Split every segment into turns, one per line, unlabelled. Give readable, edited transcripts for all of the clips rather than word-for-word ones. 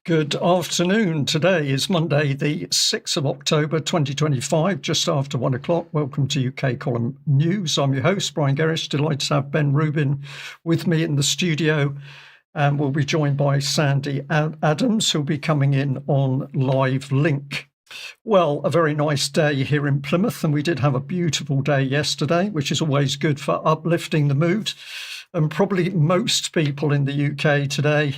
Good afternoon. Today is Monday, the 6th of October, 2025, just after 1 o'clock. Welcome to UK Column News. I'm your host, Brian Gerrish. Delighted to have Ben Rubin with me in the studio. And we'll be joined by Sandi Adams, who'll be coming in on live link. Well, a very nice day here in Plymouth, and we did have a beautiful day yesterday, which is always good for uplifting the mood. And probably most people in the UK today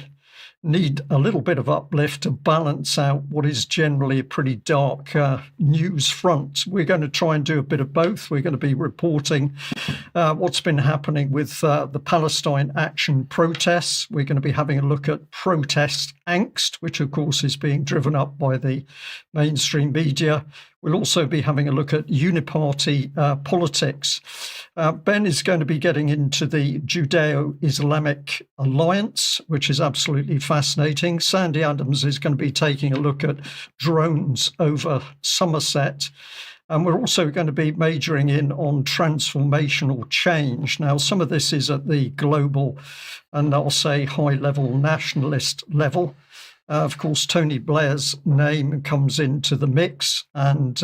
need a little bit of uplift to balance out what is generally a pretty dark news front. We're going to try and do a bit of both. We're going to be reporting what's been happening with the Palestine Action protests. We're going to be having a look at protest angst, which of course is being driven up by the mainstream media. We'll also be having a look at Uni-party politics. Ben is going to be getting into the Judeo Islamic Alliance, which is absolutely fascinating. Sandi Adams is going to be taking a look at drones over Somerset. And we're also going to be majoring in on transformational change. Now, some of this is at the global and I'll say high-level nationalist level. Of course, Tony Blair's name comes into the mix, and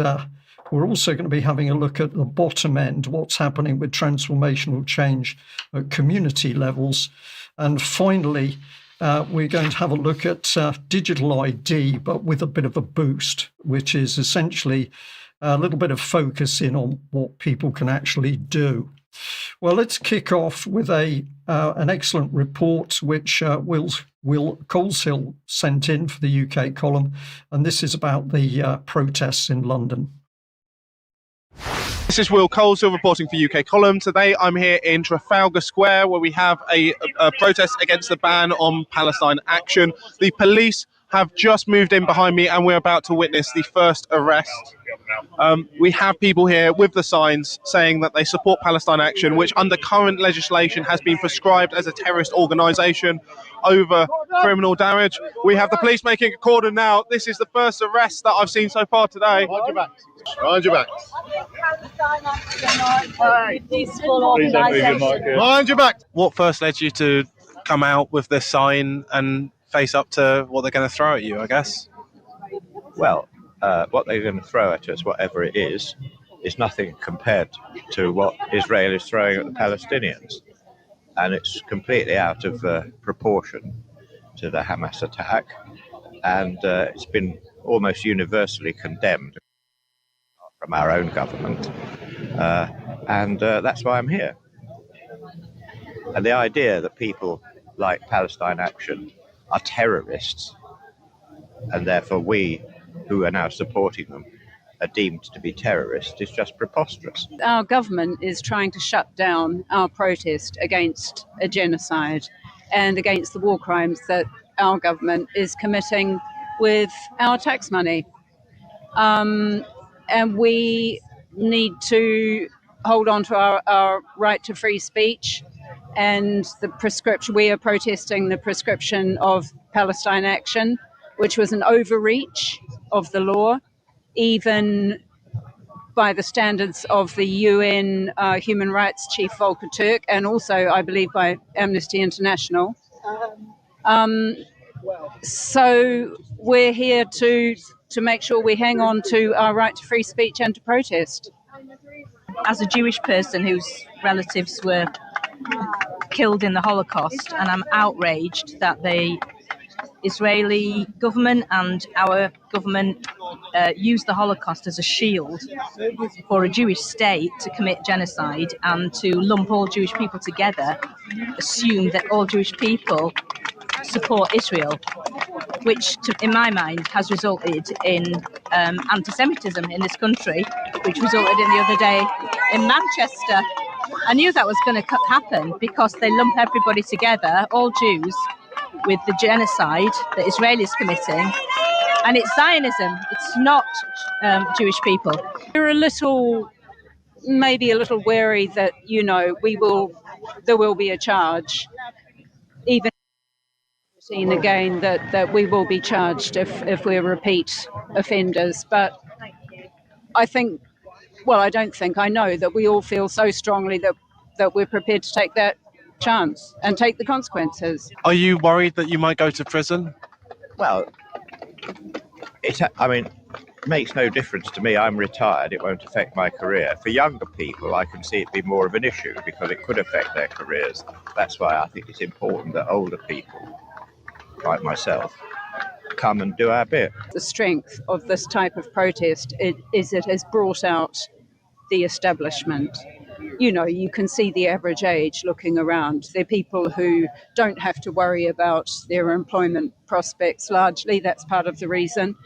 we're also going to be having a look at the bottom end, what's happening with transformational change at community levels. And finally, we're going to have a look at digital ID, but with a bit of a boost, which is essentially a little bit of focus in on what people can actually do. Well, let's kick off with an excellent report which Will Coleshill sent in for the UK column, and this is about the protests in London.
This is Will Coleshill reporting for UK Column. Today I'm here in Trafalgar Square where we have a protest against the ban on Palestine Action. The police have just moved in behind me and we're about to witness the first arrest. We have people here with the signs saying that they support Palestine Action, which under current legislation has been prescribed as a terrorist organisation over criminal damage. We have the police making a cordon now. This is the first arrest that I've seen so far today.
Mind your back. Mind your back. Mind your back.
What first led you to come out with this sign and face up to what they're going to throw at you, I guess?
Well, what they're going to throw at us, whatever it is nothing compared to what Israel is throwing at the Palestinians. And it's completely out of proportion to the Hamas attack. And it's been almost universally condemned from our own government. And that's why I'm here. And the idea that people like Palestine Action are terrorists, and therefore we, who are now supporting them, are deemed to be terrorists, is just preposterous.
Our government is trying to shut down our protest against a genocide and against the war crimes that our government is committing with our tax money. And we need to hold on to our right to free speech and the prescription. We are protesting the prescription of Palestine Action, which was an overreach of the law, even by the standards of the UN Human Rights Chief Volker Turk, and also, I believe, by Amnesty International. So we're here to make sure we hang on to our right to free speech and to protest.
As a Jewish person whose relatives were killed in the Holocaust, and I'm outraged that the Israeli government and our government used the Holocaust as a shield for a Jewish state to commit genocide and to lump all Jewish people together, assume that all Jewish people support Israel, which in my mind has resulted in anti-Semitism in this country, which resulted in the other day in Manchester. I knew that was going to happen because they lump everybody together, all Jews, with the genocide that Israel is committing, and it's Zionism. It's not Jewish people.
We're maybe a little wary that there will be a charge, even seen again that we will be charged if we're repeat offenders. But I know that we all feel so strongly that we're prepared to take that chance and take the consequences.
Are you worried that you might go to prison?
Well, it makes no difference to me. I'm retired. It won't affect my career. For younger people, I can see it be more of an issue because it could affect their careers. That's why I think it's important that older people, like myself, come and do our bit.
The strength of this type of protest is it has brought out the establishment. You know, you can see the average age looking around. They're people who don't have to worry about their employment prospects largely. That's part of the reason.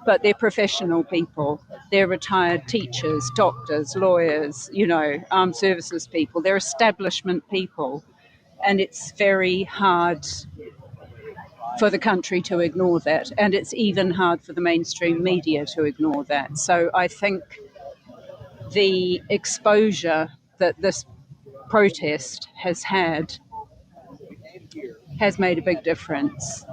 But they're professional people. They're retired teachers, doctors, lawyers, you know, armed services people. They're establishment people. And it's very hard for the country to ignore that. And it's even hard for the mainstream media to ignore that. So I think the exposure that this protest has had has made a big difference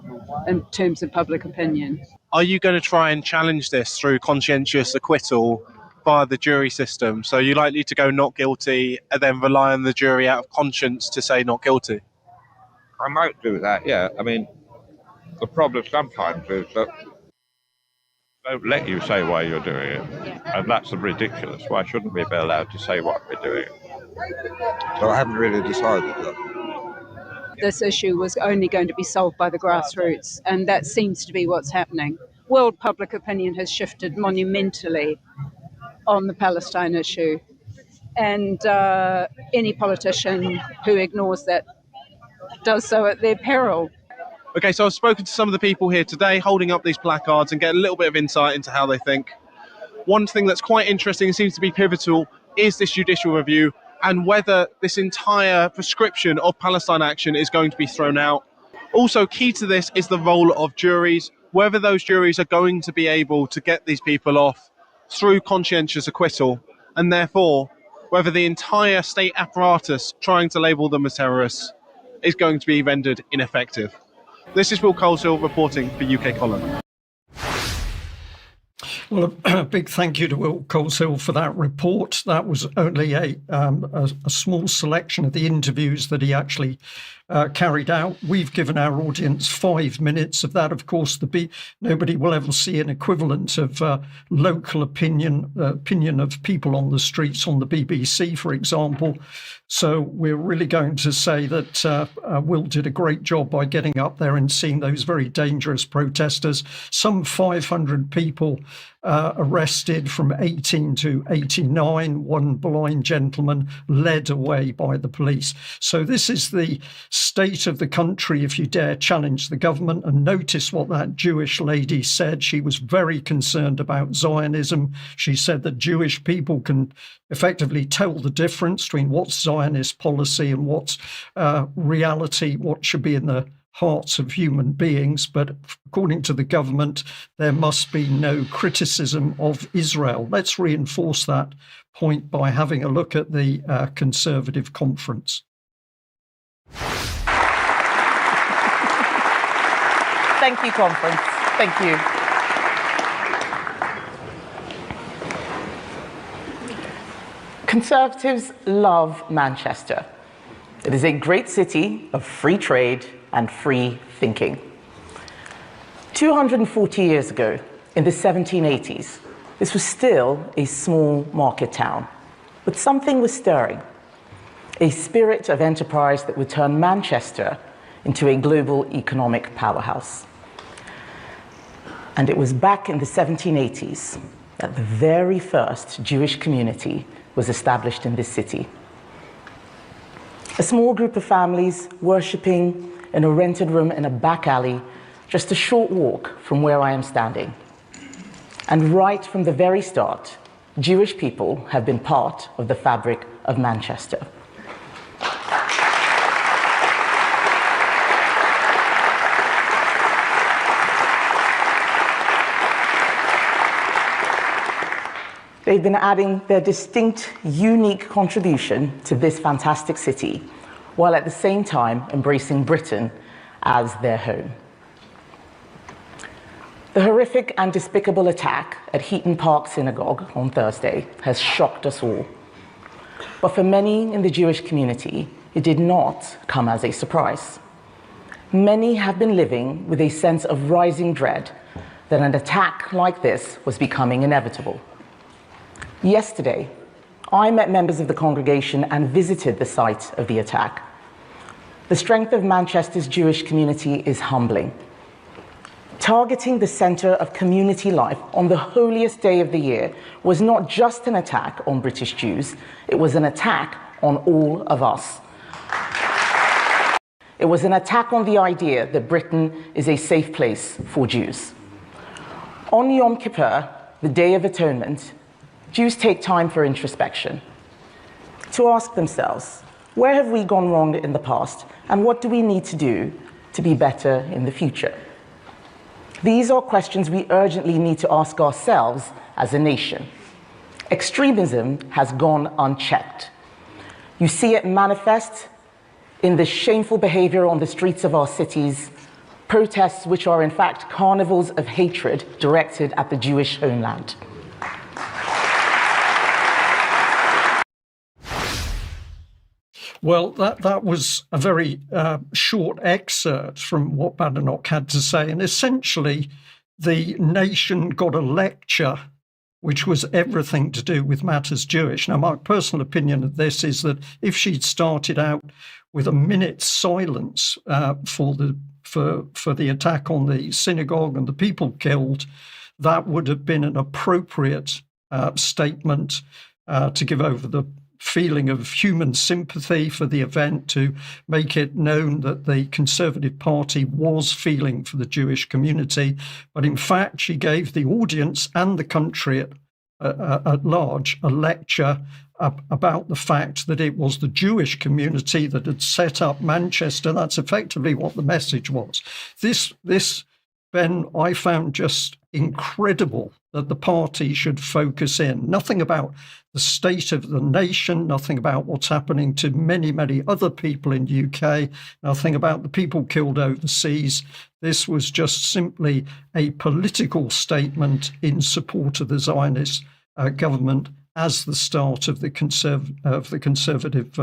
in terms of public opinion.
Are you going to try and challenge this through conscientious acquittal via the jury system? So you're likely to go not guilty and then rely on the jury out of conscience to say not guilty?
I might do that, yeah. I mean, the problem sometimes is that they don't let you say why you're doing it. And that's ridiculous. Why shouldn't we be allowed to say what we're doing? So I haven't really decided that.
This issue was only going to be solved by the grassroots, and that seems to be what's happening. World public opinion has shifted monumentally on the Palestine issue, and any politician who ignores that does so at their peril.
Okay, so I've spoken to some of the people here today holding up these placards and get a little bit of insight into how they think. One thing that's quite interesting and seems to be pivotal is this judicial review and whether this entire prescription of Palestine Action is going to be thrown out. Also key to this is the role of juries, whether those juries are going to be able to get these people off through conscientious acquittal, and therefore whether the entire state apparatus trying to label them as terrorists is going to be rendered ineffective. This is Will Coleshill reporting for UK Column.
Well, a big thank you to Will Coleshill for that report. That was only a small selection of the interviews that he actually carried out. We've given our audience 5 minutes of that. Of course, nobody will ever see an equivalent of local opinion of people on the streets on the BBC, for example. So we're really going to say that Will did a great job by getting up there and seeing those very dangerous protesters. Some 500 people arrested from 18 to 89, one blind gentleman led away by the police. So this is the state of the country if you dare challenge the government. And notice what that Jewish lady said. She was very concerned about Zionism. She said that Jewish people can effectively tell the difference between what's Zionist policy and what's reality, what should be in the hearts of human beings. But according to the government, there must be no criticism of Israel. Let's reinforce that point by having a look at the Conservative conference.
Thank you, conference. Thank you. Conservatives love Manchester. It is a great city of free trade and free thinking. 240 years ago, in the 1780s, this was still a small market town, but something was stirring, a spirit of enterprise that would turn Manchester into a global economic powerhouse. And it was back in the 1780s that the very first Jewish community was established in this city. A small group of families worshipping in a rented room in a back alley, just a short walk from where I am standing. And right from the very start, Jewish people have been part of the fabric of Manchester. They've been adding their distinct, unique contribution to this fantastic city, while at the same time embracing Britain as their home. The horrific and despicable attack at Heaton Park Synagogue on Thursday has shocked us all. But for many in the Jewish community, it did not come as a surprise. many have been living with a sense of rising dread that an attack like this was becoming inevitable. Yesterday, I met members of the congregation and visited the site of the attack. The strength of Manchester's Jewish community is humbling. Targeting the centre of community life on the holiest day of the year was not just an attack on British Jews, it was an attack on all of us. It was an attack on the idea that Britain is a safe place for Jews. On Yom Kippur, the Day of Atonement, Jews take time for introspection, to ask themselves, where have we gone wrong in the past, and what do we need to do to be better in the future? These are questions we urgently need to ask ourselves as a nation. Extremism has gone unchecked. You see it manifest in the shameful behavior on the streets of our cities, protests which are in fact carnivals of hatred directed at the Jewish homeland.
Well, that was a very short excerpt from what Badenoch had to say. And essentially, the nation got a lecture which was everything to do with matters Jewish. Now, my personal opinion of this is that if she'd started out with a minute's silence for the attack on the synagogue and the people killed, that would have been an appropriate statement to give over the feeling of human sympathy for the event, to make it known that the Conservative Party was feeling for the Jewish community. But in fact, she gave the audience and the country at large a lecture about the fact that it was the Jewish community that had set up Manchester. That's effectively what the message was. This, Ben, I found just incredible that the party should focus in. Nothing about the state of the nation, nothing about what's happening to many, many other people in UK, nothing about the people killed overseas. This was just simply a political statement in support of the Zionist government as the start of the Conservative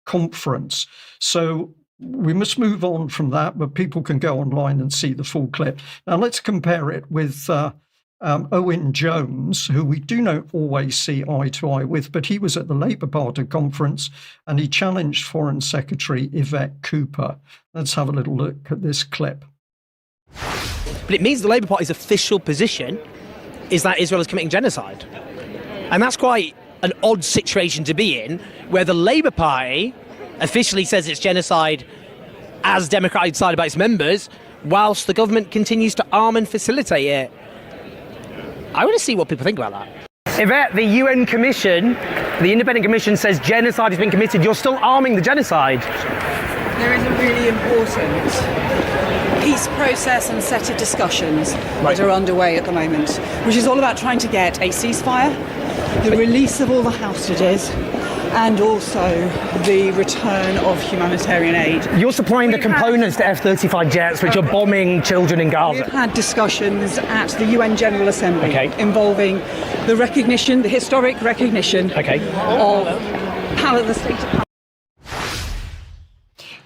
conference. So we must move on from that, but people can go online and see the full clip. Now let's compare it with Owen Jones, who we do not always see eye to eye with, but he was at the Labour Party conference and he challenged Foreign Secretary Yvette Cooper. Let's have a little look at this clip.
But it means the Labour Party's official position is that Israel is committing genocide. And that's quite an odd situation to be in, where the Labour Party officially says it's genocide as democratically decided by its members, whilst the government continues to arm and facilitate it. I want to see what people think about that.
If the UN Commission, the independent commission, says genocide has been committed, you're still arming the genocide.
There is a really important peace process and set of discussions that are underway at the moment, which is all about trying to get a ceasefire, the release of all the hostages, and also the return of humanitarian aid.
You're supplying the components to F-35 jets, which are bombing children in Gaza.
We've had discussions at the UN General Assembly involving the recognition, the historic recognition of the state of Palestine.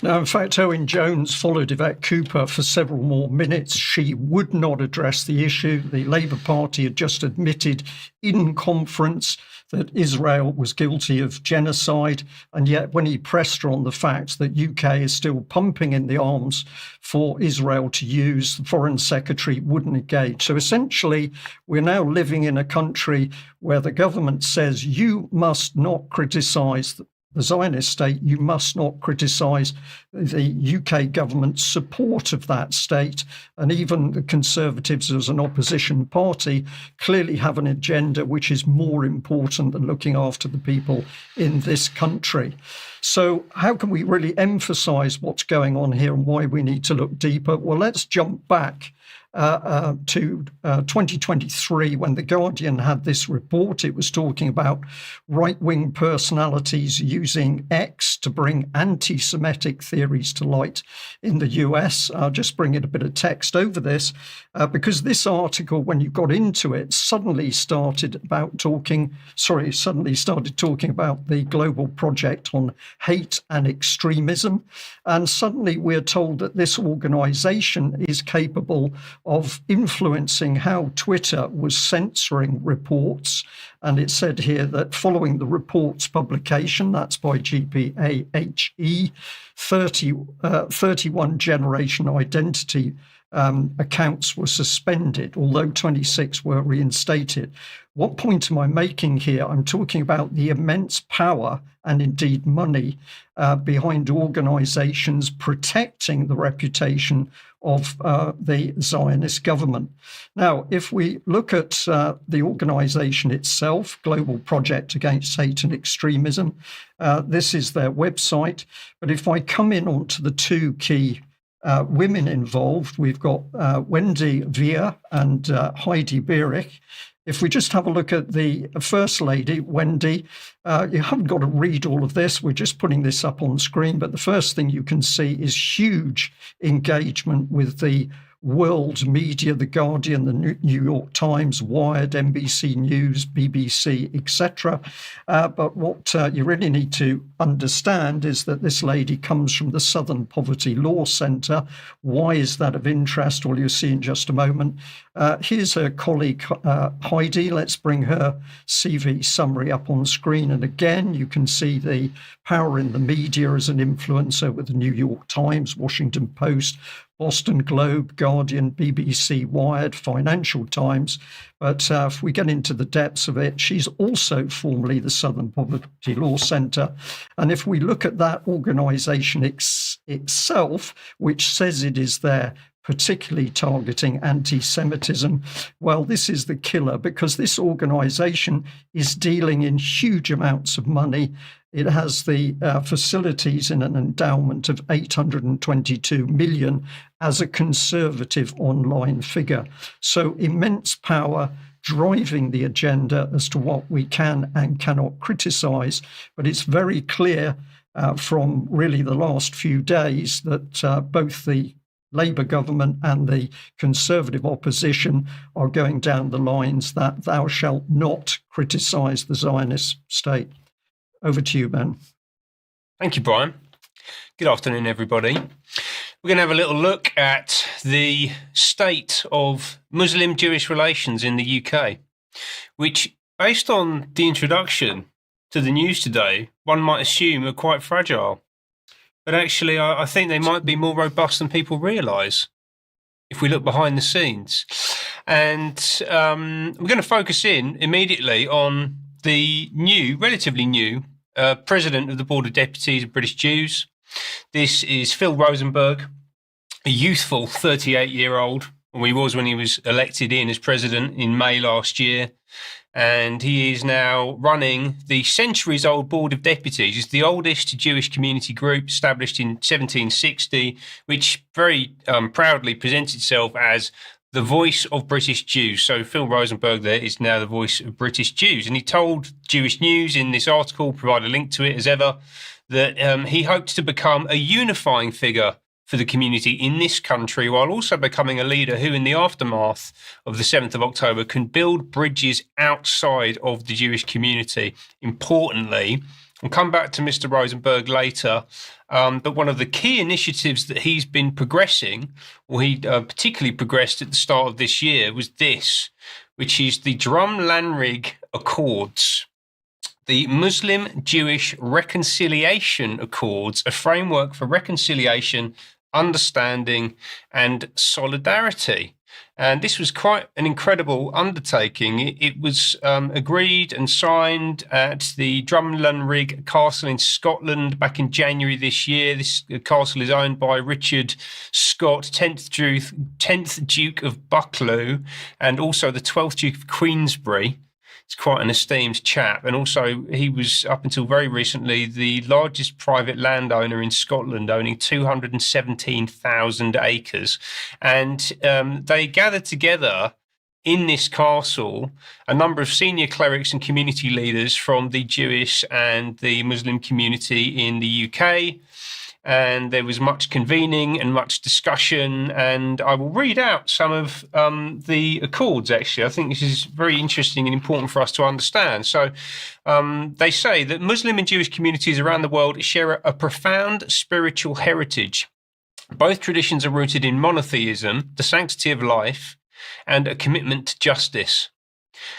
Now, in fact, Owen Jones followed Yvette Cooper for several more minutes. She would not address the issue. The Labour Party had just admitted in conference that Israel was guilty of genocide. And yet when he pressed her on the fact that UK is still pumping in the arms for Israel to use, the Foreign Secretary wouldn't engage. So essentially, we're now living in a country where the government says you must not criticise the Zionist state, you must not criticise the UK government's support of that state. And even the Conservatives as an opposition party clearly have an agenda which is more important than looking after the people in this country. So how can we really emphasise what's going on here and why we need to look deeper? Well, let's jump back to 2023, when The Guardian had this report. It was talking about right-wing personalities using X to bring anti-Semitic theories to light in the US. I'll just bring in a bit of text over this, because this article, when you got into it, suddenly started talking about the global project on hate and extremism. And suddenly we're told that this organization is capable of influencing how Twitter was censoring reports. And it said here that following the report's publication, that's by GPAHE, 31 generation identity accounts were suspended, although 26 were reinstated. What point am I making here? I'm talking about the immense power and indeed money behind organizations protecting the reputation of the Zionist government. Now, if we look at the organization itself, Global Project Against Hate and Extremism, this is their website. But if I come in onto the two key women involved, we've got Wendy Veer and Heidi Beerich. If we just have a look at the First Lady, Wendy, you haven't got to read all of this. We're just putting this up on screen. But the first thing you can see is huge engagement with the world media, The Guardian, the New York Times, Wired, NBC News, BBC, etc. But what you really need to understand is that this lady comes from the Southern Poverty Law Centre. Why is that of interest? Well, you'll see in just a moment. Here's her colleague, Heidi. Let's bring her CV summary up on screen. And again, you can see the power in the media as an influencer with the New York Times, Washington Post, Boston Globe, Guardian, BBC, Wired, Financial Times. But if we get into the depths of it, she's also formerly the Southern Poverty Law Centre. And if we look at that organisation itself, which says it is there, particularly targeting anti-Semitism, well, this is the killer, because this organisation is dealing in huge amounts of money. It has the facilities in an endowment of 822 million as a conservative online figure. So immense power driving the agenda as to what we can and cannot criticise. But it's very clear from really the last few days that both the Labour government and the Conservative opposition are going down the lines that thou shalt not criticise the Zionist state. Over to you, Ben.
Thank you, Brian. Good afternoon, everybody. We're going to have a little look at the state of Muslim-Jewish relations in the UK, which, based on the introduction to the news today, one might assume are quite fragile. But actually, I think they might be more robust than people realise if we look behind the scenes. And we're going to focus in immediately on the relatively new President of the Board of Deputies of British Jews. This is Phil Rosenberg, a youthful 38-year-old, or he was when he was elected in as president in May last year. And he is now running the centuries-old Board of Deputies. It's the oldest Jewish community group, established in 1760, which very proudly presents itself as the voice of British Jews. So Phil Rosenberg there is now the voice of British Jews. And he told Jewish News in this article, provide a link to it as ever, that he hoped to become a unifying figure for the community in this country, while also becoming a leader who, in the aftermath of the 7th of October, can build bridges outside of the Jewish community. Importantly, we'll come back to Mr. Rosenberg later, but one of the key initiatives that he's been progressing, or he particularly progressed at the start of this year, was this, which is the Drumlanrig Accords. The Muslim-Jewish Reconciliation Accords, a framework for reconciliation, understanding and solidarity. And this was quite an incredible undertaking. It was agreed and signed at the Drumlanrig Castle in Scotland back in January this year. This castle is owned by Richard Scott, 10th Duke of Buccleuch, and also the 12th Duke of Queensberry. He's quite an esteemed chap. And also, he was, up until very recently, the largest private landowner in Scotland, owning 217,000 acres. And they gathered together in this castle a number of senior clerics and community leaders from the Jewish and the Muslim community in the UK. And there was much convening and much discussion. And I will read out some of the accords, actually. I think this is very interesting and important for us to understand. So they say that Muslim and Jewish communities around the world share a profound spiritual heritage. Both traditions are rooted in monotheism, the sanctity of life, and a commitment to justice.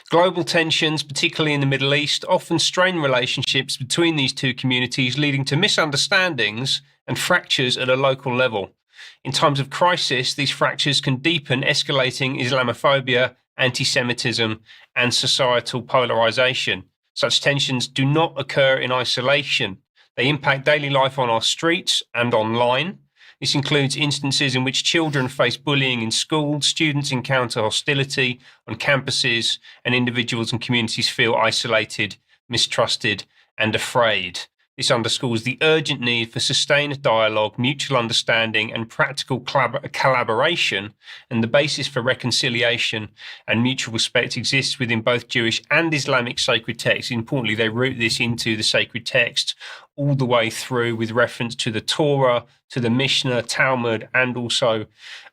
Global tensions, particularly in the Middle East, often strain relationships between these two communities, leading to misunderstandings and fractures at a local level. In times of crisis, these fractures can deepen, escalating Islamophobia, anti-Semitism, and societal polarization. Such tensions do not occur in isolation. They impact daily life on our streets and online. This includes instances in which children face bullying in schools, students encounter hostility on campuses, and individuals and communities feel isolated, mistrusted, and afraid. This underscores the urgent need for sustained dialogue, mutual understanding, and practical collaboration, and the basis for reconciliation and mutual respect exists within both Jewish and Islamic sacred texts. Importantly, they root this into the sacred text all the way through, with reference to the Torah, to the Mishnah, Talmud, and also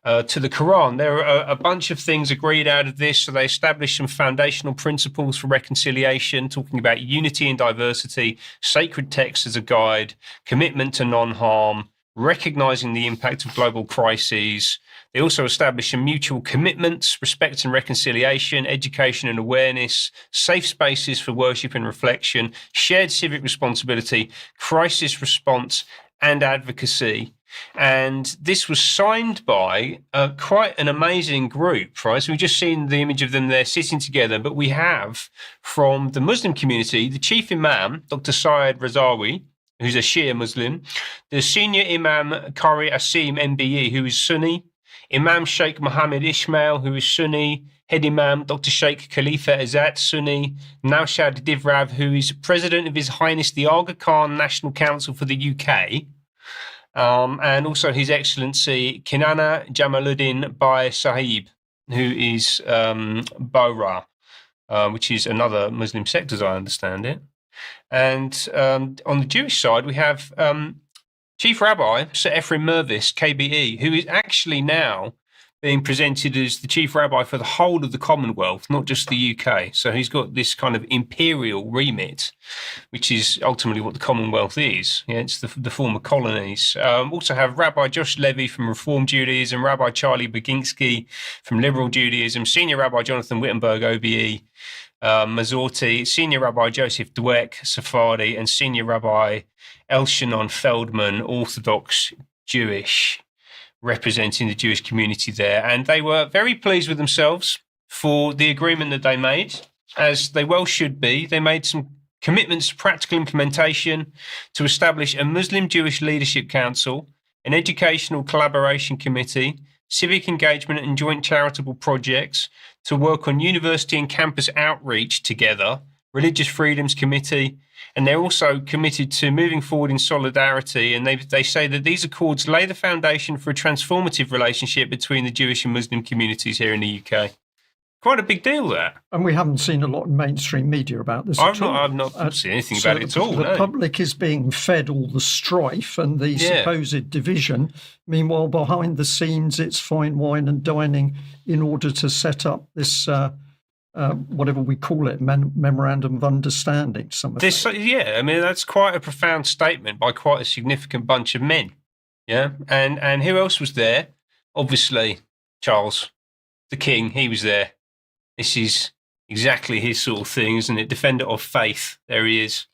to the Quran. There are a bunch of things agreed out of this. So they established some foundational principles for reconciliation, talking about unity and diversity, sacred texts as a guide, commitment to non-harm, recognizing the impact of global crises. They also established some mutual commitments, respect and reconciliation, education and awareness, safe spaces for worship and reflection, shared civic responsibility, crisis response, and advocacy. And this was signed by quite an amazing group, right? So we've just seen the image of them there sitting together, but we have from the Muslim community, the chief imam, Dr. Syed Razawi, who's a Shia Muslim, the senior imam, Qari Asim MBE, who is Sunni, Imam Sheikh Mohammed Ismail, who is Sunni, head imam, Dr. Sheikh Khalifa Izzat, Sunni, Naushad Divrav, who is president of His Highness the Aga Khan National Council for the UK, and also His Excellency Kinana Jamaluddin Bai Sahib, who is Bohra, which is another Muslim sect, as I understand it. And on the Jewish side, we have Chief Rabbi Sir Ephraim Mervis, KBE, who is actually now being presented as the Chief Rabbi for the whole of the Commonwealth, not just the UK. So he's got this kind of imperial remit, which is ultimately what the Commonwealth is. Yeah, it's the former colonies. Also have Rabbi Josh Levy from Reform Judaism, Rabbi Charlie Baginski from Liberal Judaism, Senior Rabbi Jonathan Wittenberg, OBE, Mazorti, Senior Rabbi Joseph Dweck, Sephardi, and Senior Rabbi Elshanon Feldman, Orthodox Jewish, representing the Jewish community there. And they were very pleased with themselves for the agreement that they made, as they well should be. They made some commitments to practical implementation, to establish a Muslim Jewish Leadership Council, an educational collaboration committee, civic engagement and joint charitable projects, to work on university and campus outreach together, Religious Freedoms Committee, and they're also committed to moving forward in solidarity. And they say that these accords lay the foundation for a transformative relationship between the Jewish and Muslim communities here in the UK. Quite a big deal, that.
And we haven't seen a lot in mainstream media about this at all.
I've not seen anything about it at all.
The public is being fed all the strife and the supposed division. Meanwhile, behind the scenes, it's fine wine and dining in order to set up this whatever we call it, memorandum of understanding.
I mean, that's quite a profound statement by quite a significant bunch of men. Yeah, and who else was there? Obviously, Charles, the King. He was there. This is exactly his sort of thing, isn't it? Defender of faith. There he is.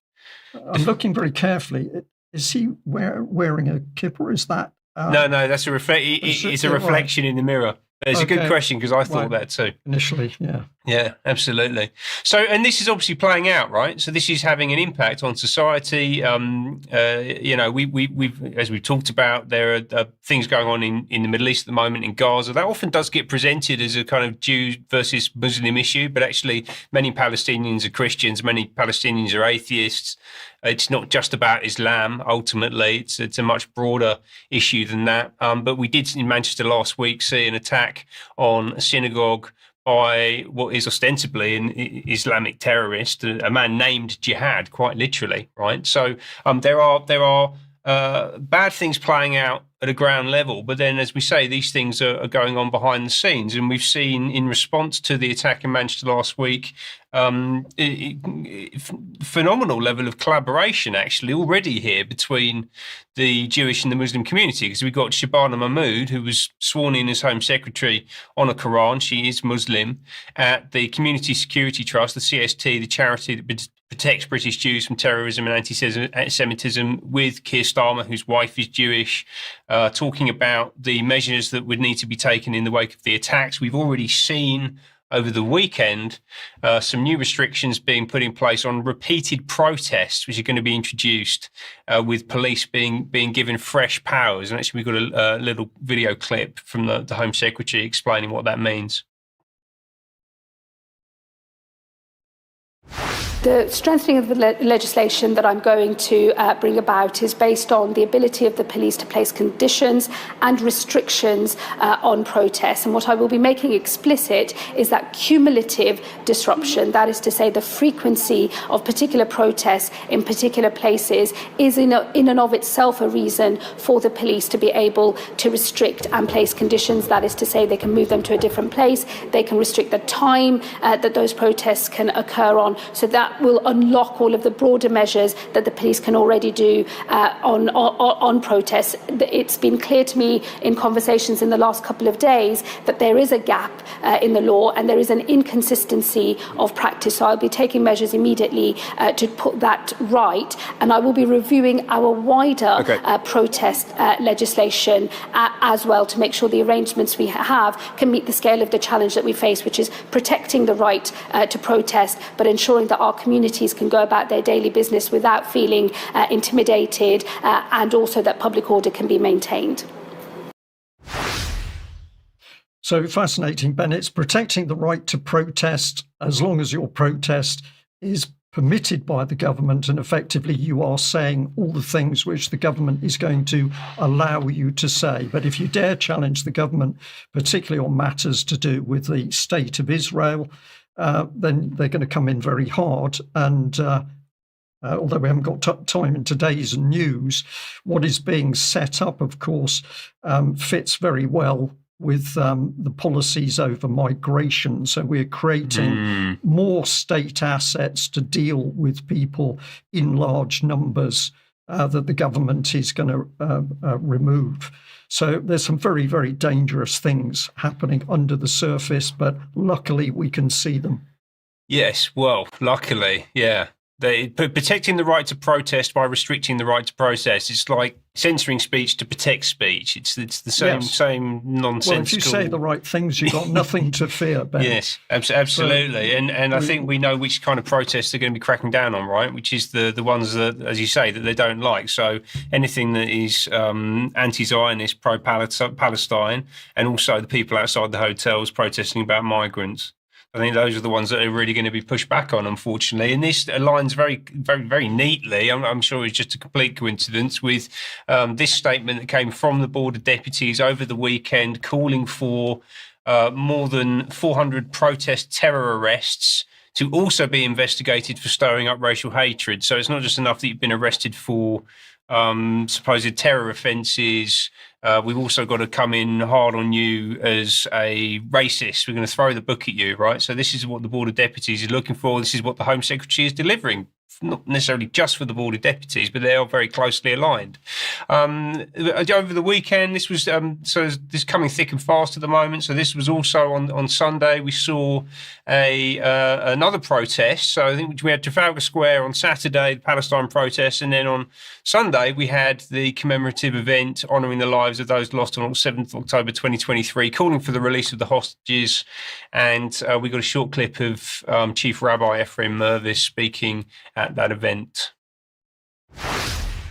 I'm looking very carefully. Is he wearing a kippah? Is that?
No, that's a it's a reflection in the mirror. It's a good question, because I thought that too.
Initially, yeah.
Yeah, absolutely. So, and this is obviously playing out, right? So this is having an impact on society. We've, as we've talked about, there are things going on in the Middle East at the moment, in Gaza. That often does get presented as a kind of Jew versus Muslim issue, but actually many Palestinians are Christians, many Palestinians are atheists. It's not just about Islam, ultimately. It's a much broader issue than that. But we did in Manchester last week see an attack on a synagogue by what is ostensibly an Islamic terrorist, a man named Jihad, quite literally, right? So there are bad things playing out at a ground level, but then, as we say, these things are going on behind the scenes, and we've seen in response to the attack in Manchester last week, phenomenal level of collaboration actually already here between the Jewish and the Muslim community, because we've got Shabana Mahmood, who was sworn in as Home Secretary on a Quran. She is Muslim at the Community Security Trust, the CST, the charity that protects British Jews from terrorism and anti-Semitism, with Keir Starmer, whose wife is Jewish, talking about the measures that would need to be taken in the wake of the attacks. We've already seen over the weekend some new restrictions being put in place on repeated protests, which are going to be introduced, with police being given fresh powers. And actually, we've got a little video clip from the Home Secretary explaining what that means.
The strengthening of the legislation that I'm going to bring about is based on the ability of the police to place conditions and restrictions on protests. And what I will be making explicit is that cumulative disruption, that is to say the frequency of particular protests in particular places, is in and of itself a reason for the police to be able to restrict and place conditions. That is to say they can move them to a different place, they can restrict the time that those protests can occur on. So that will unlock all of the broader measures that the police can already do on protests. It's been clear to me in conversations in the last couple of days that there is a gap in the law and there is an inconsistency of practice. So I'll be taking measures immediately to put that right, and I will be reviewing our wider protest legislation as well, to make sure the arrangements we have can meet the scale of the challenge that we face, which is protecting the right to protest, but ensuring that our communities can go about their daily business without feeling intimidated, and also that public order can be maintained.
So fascinating, Ben. It's protecting the right to protest as long as your protest is permitted by the government, and effectively you are saying all the things which the government is going to allow you to say. But if you dare challenge the government, particularly on matters to do with the state of Israel, then they're going to come in very hard. And although we haven't got time in today's news, what is being set up, of course, fits very well with the policies over migration. So we're creating more state assets to deal with people in large numbers that the government is going to remove. So there's some very, very dangerous things happening under the surface, but luckily we can see them. Yes, well, luckily, yeah. Protecting the right to protest by restricting the right to protest. It's like censoring speech to protect speech. It's the same nonsensical. Well, if you say the right things, you've got nothing to fear, Ben. Yes, absolutely. So, and I think we know which kind of protests they're going to be cracking down on, right? Which is the ones that, as you say, that they don't like. So anything that is anti-Zionist, pro-Palestine, and also the people outside the hotels protesting about migrants. I think those are the ones that are really going to be pushed back on, unfortunately. And this aligns very, very, very neatly, I'm sure it's just a complete coincidence, with this statement that came from the Board of Deputies over the weekend, calling for more than 400 protest terror arrests to also be investigated for stirring up racial hatred. So it's not just enough that you've been arrested for supposed terror offences. We've also got to come in hard on you as a racist. We're going to throw the book at you, right? So this is what the Board of Deputies is looking for. This is what the Home Secretary is delivering.
not necessarily just for the Board of Deputies, but they are very closely aligned. Over the weekend, this was so this is coming thick and fast at the moment. So this was also on Sunday. We saw another protest. So I think we had Trafalgar Square on Saturday, the Palestine protest, and then on Sunday we had the commemorative event honouring the lives of those lost on 7th October 2023, calling for the release of the hostages. And we got a short clip of Chief Rabbi Ephraim Mervis speaking at that event.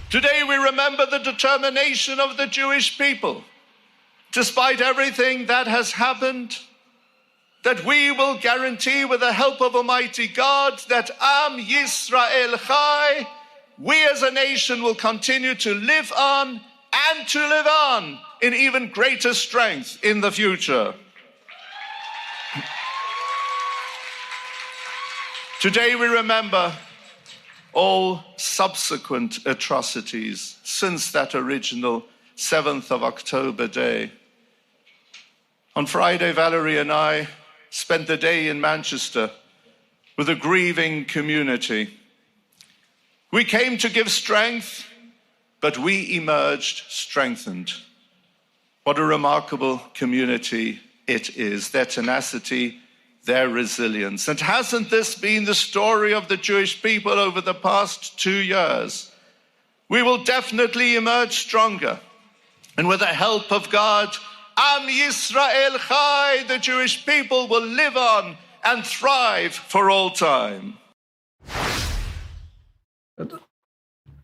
Today we remember the determination of the Jewish people, despite everything that has happened, that we will guarantee with the help of Almighty God that Am Yisrael Chai, we as a nation will continue to live on and to live on in even greater strength in the future. Today we remember all subsequent atrocities since that original 7th of October day. On Friday, Valerie and I spent the day in Manchester with a grieving community. We came to give strength, but we emerged strengthened. What a remarkable community it is, their tenacity, their resilience. And hasn't this been the story of the Jewish people over the past 2 years? We will definitely emerge stronger. And with the help of God, Am Yisrael Chai, the Jewish people will live on and thrive for all time.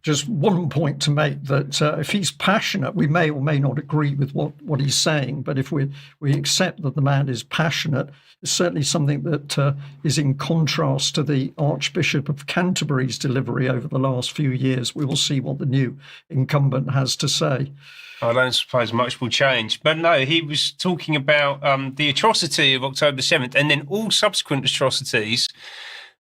Just one point to make, that if he's passionate, we may or may not agree with what he's saying, but if we accept that the man is passionate, it's certainly something that is in contrast to the Archbishop of Canterbury's delivery over the last few years. We will see what the new incumbent has to say.
I don't suppose much will change. But no, he was talking about the atrocity of October 7th and then all subsequent atrocities,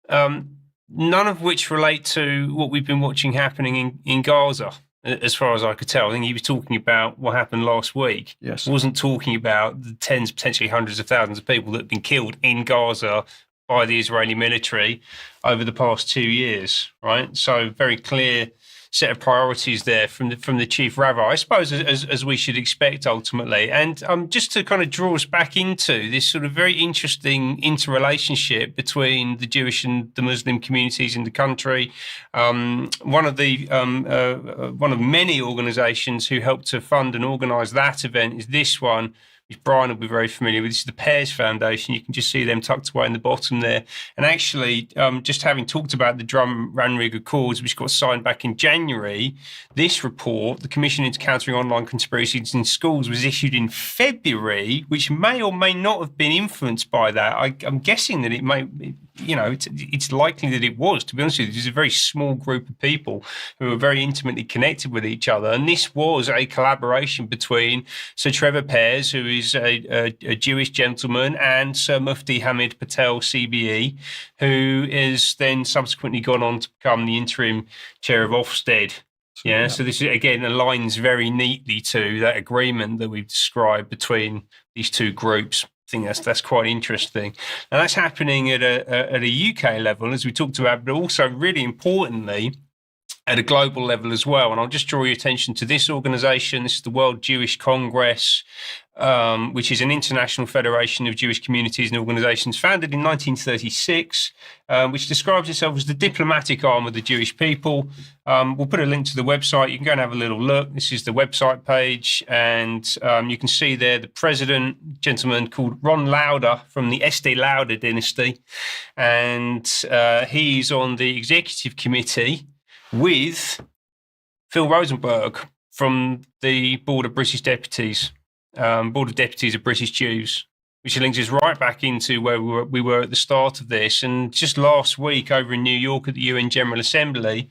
none of which relate to what we've been watching happening in Gaza, as far as I could tell. I think he was talking about what happened last week.
Yes.
He wasn't talking about the tens, potentially hundreds of thousands of people that have been killed in Gaza by the Israeli military over the past 2 years, right? So very clear set of priorities there from the chief rabbi, I suppose, as we should expect ultimately. And just to kind of draw us back into this sort of very interesting interrelationship between the Jewish and the Muslim communities in the country. One of many organisations who helped to fund and organise that event is this one, which Brian will be very familiar with. This is the Pears Foundation. You can just see them tucked away in the bottom there. And actually, just having talked about the Drum-Ranrig Accords, which got signed back in January, this report, the Commission into Countering Online Conspiracies in Schools, was issued in February, which may or may not have been influenced by that. I'm guessing that it may, it's likely that it was, to be honest with you. There's a very small group of people who are very intimately connected with each other. And this was a collaboration between Sir Trevor Pears, who is a Jewish gentleman, and Sir Mufti Hamid Patel, CBE, who is then subsequently gone on to become the interim chair of Ofsted. Yeah, so this again aligns very neatly to that agreement that we've described between these two groups. I think that's quite interesting. And that's happening at a UK level, as we talked about, but also really importantly, at a global level as well. And I'll just draw your attention to this organisation. This is the World Jewish Congress, which is an international federation of Jewish communities and organisations founded in 1936, which describes itself as the diplomatic arm of the Jewish people. We'll put a link to the website. You can go and have a little look. This is the website page, and you can see there the president, a gentleman called Ron Lauder from the Estee Lauder dynasty, and he's on the executive committee with Phil Rosenberg from the Board of British Deputies, Board of Deputies of British Jews, which links us right back into where we were at the start of this. And just last week over in New York at the UN General Assembly,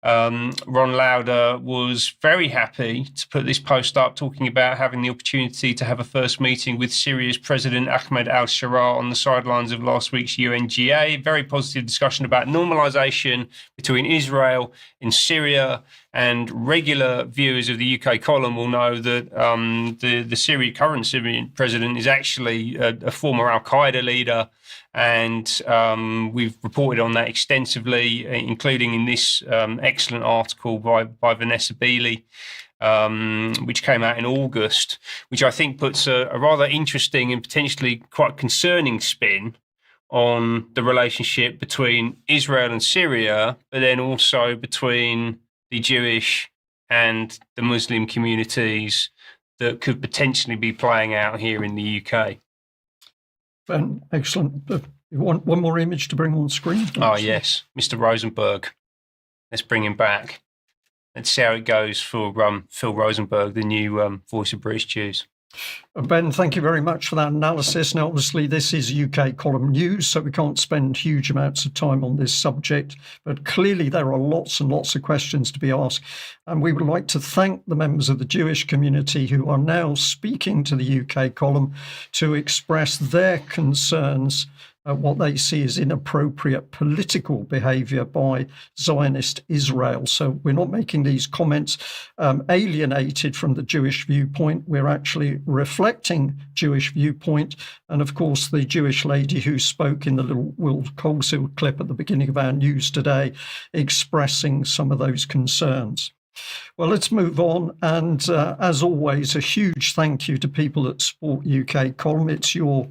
Ron Lauder was very happy to put this post up talking about having the opportunity to have a first meeting with Syria's President Ahmed al-Sharaa on the sidelines of last week's UNGA. Very positive discussion about normalisation between Israel and Syria. And regular viewers of the UK column will know that the current Syrian president is actually a former al-Qaeda leader And we've reported on that extensively, including in this excellent article by Vanessa Beeley, which came out in August, which I think puts a rather interesting and potentially quite concerning spin on the relationship between Israel and Syria, but then also between the Jewish and the Muslim communities that could potentially be playing out here in the UK.
Ben, excellent. You want one more image to bring on screen?
Oh, yes. Mr. Rosenberg. Let's bring him back. Let's see how it goes for Phil Rosenberg, the new voice of British Jews.
Ben, thank you very much for that analysis. Now, obviously, this is UK column news, so we can't spend huge amounts of time on this subject, but clearly there are lots and lots of questions to be asked. And we would like to thank the members of the Jewish community who are now speaking to the UK column to express their concerns at what they see as inappropriate political behaviour by Zionist Israel. So we're not making these comments alienated from the Jewish viewpoint. We're actually reflecting Jewish viewpoint. And of course, the Jewish lady who spoke in the little Will Coleshill clip at the beginning of our news today, expressing some of those concerns. Well, let's move on. And as always, a huge thank you to people that support UK column. It's your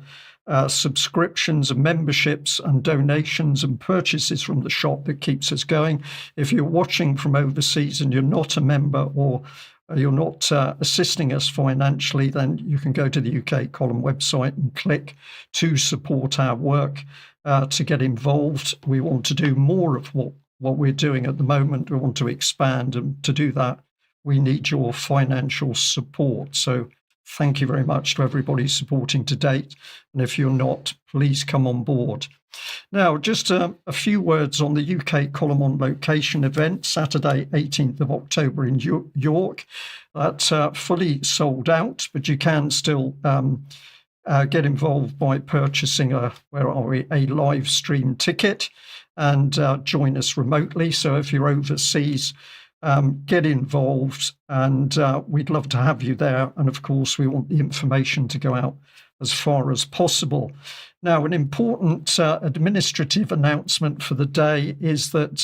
subscriptions and memberships and donations and purchases from the shop that keeps us going. If you're watching from overseas and you're not a member or you're not assisting us financially, then you can go to the UK column website and click to support our work to get involved. We want to do more of what we're doing at the moment. We want to expand, and to do that, we need your financial support. So thank you very much to everybody supporting to date. And if you're not, please come on board. Now, just a few words on the UK column on location event, Saturday, 18th of October in York. That's fully sold out, but you can still get involved by purchasing a live stream ticket and join us remotely. So if you're overseas, get involved, and we'd love to have you there. And of course, we want the information to go out as far as possible. Now, an important administrative announcement for the day is that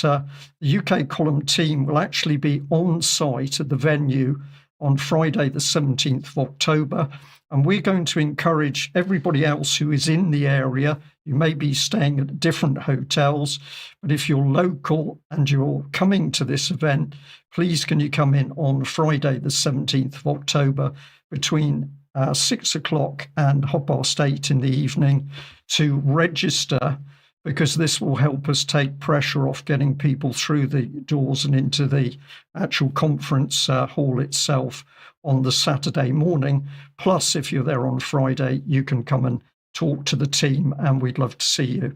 the UK column team will actually be on site at the venue on Friday, the 17th of October. And we're going to encourage everybody else who is in the area. You may be staying at different hotels, but if you're local and you're coming to this event, please can you come in on Friday, the 17th of October between 6 o'clock and 8:30 in the evening to register, because this will help us take pressure off getting people through the doors and into the actual conference hall itself on the Saturday morning. Plus, if you're there on Friday, you can come and talk to the team, and we'd love to see you.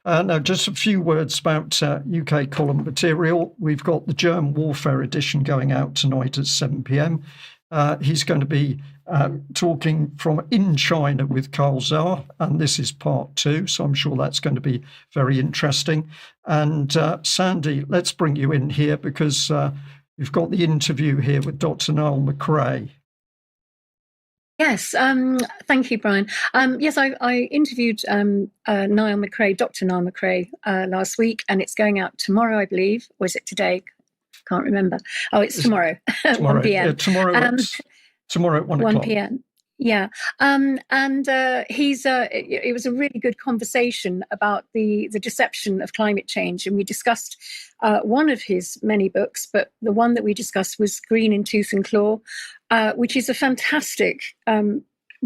Now, just a few words about UK column material. We've got the Germ Warfare edition going out tonight at 7 p.m. He's going to be talking from in China with Carl Zar, and this is part 2, so I'm sure that's going to be very interesting. And Sandi, let's bring you in here because you've got the interview here with Dr. Niall McRae.
Yes, thank you, Brian. Yes, I interviewed Niall McRae, Dr. Niall McRae, last week, and it's going out tomorrow, I believe. Or is it today? Can't remember. Oh, it's tomorrow, 1 p.m.
Yeah, tomorrow at 1 o'clock.
1 p.m. Yeah, and it was a really good conversation about the deception of climate change, and we discussed one of his many books, but the one that we discussed was Green in Tooth and Claw, which is a fantastic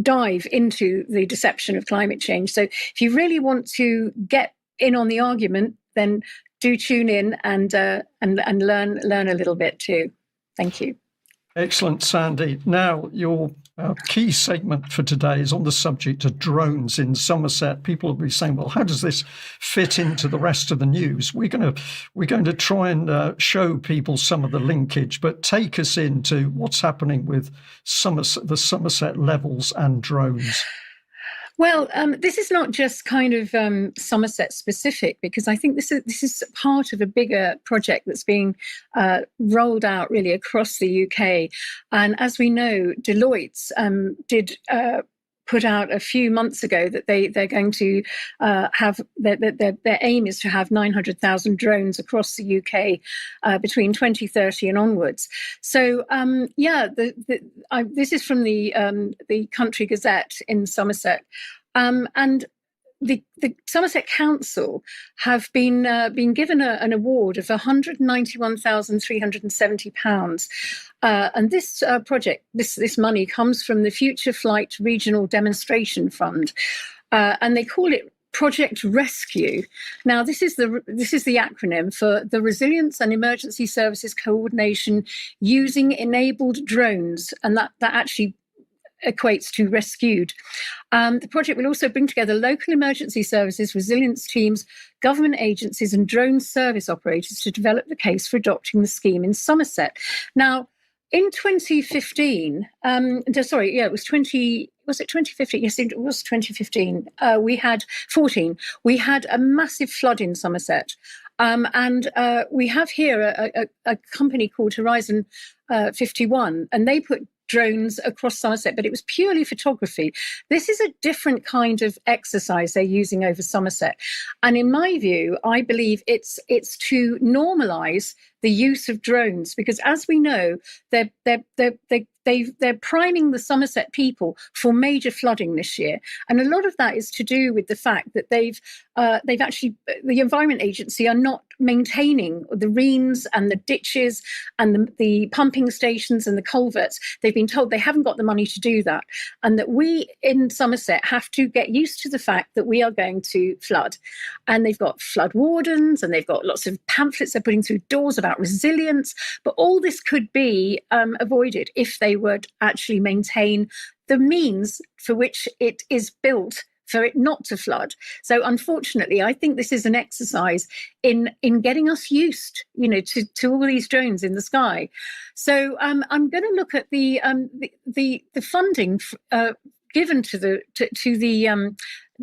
dive into the deception of climate change. So if you really want to get in on the argument, then do tune in and learn a little bit too. Thank you.
Excellent, Sandi. Now, your key segment for today is on the subject of drones in Somerset. People will be saying, well, how does this fit into the rest of the news? We're going to try and show people some of the linkage, but take us into what's happening with the Somerset levels and drones.
Well, this is not just kind of Somerset specific, because I think this is part of a bigger project that's being rolled out really across the UK. And as we know, Deloitte did put out a few months ago that they're going to have their aim is to have 900,000 drones across the UK between 2030 and onwards. So this is from the Country Gazette in Somerset, and the Somerset Council have been given an award of £191,370, and this project, this money comes from the Future Flight Regional Demonstration Fund, and they call it Project Rescue. Now, this is the acronym for the Resilience and Emergency Services Coordination Using Enabled Drones, and that actually equates to rescued. The project will also bring together local emergency services, resilience teams, government agencies and drone service operators to develop the case for adopting the scheme in Somerset. Now, in 2015, was it 2015? Yes, it was 2015. We had a massive flood in Somerset. And we have here a company called Horizon 51, and they put drones across Somerset, but it was purely photography. This is a different kind of exercise they're using over Somerset. And in my view, I believe it's to normalise the use of drones, because as we know, they're priming the Somerset people for major flooding this year, and a lot of that is to do with the fact that the Environment Agency are not maintaining the reens and the ditches and the pumping stations and the culverts. They've been told they haven't got the money to do that, and that we in Somerset have to get used to the fact that we are going to flood. And they've got flood wardens, and they've got lots of pamphlets they're putting through doors about resilience, but all this could be avoided if they would actually maintain the means for which it is built for it not to flood. So unfortunately, I think this is an exercise in getting us used, to all these drones in the sky. So I'm going to look at the funding given to the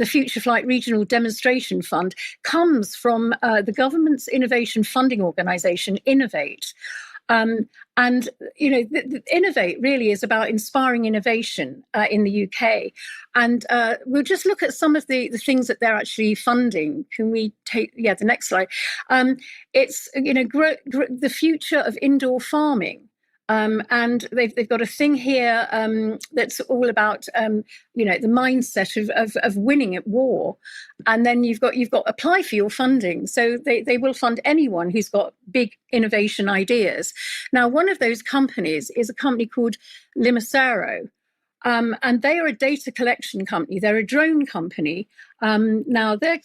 Future Flight Regional Demonstration Fund comes from the government's innovation funding organisation, Innovate. And Innovate really is about inspiring innovation in the UK. And we'll just look at some of the things that they're actually funding. Can we take, the next slide? It's, the future of indoor farming. And they've got a thing here that's all about the mindset of winning at war, and then you've got apply for your funding. So they will fund anyone who's got big innovation ideas. Now, one of those companies is a company called Limasero. And they are a data collection company. They're a drone company. Now they're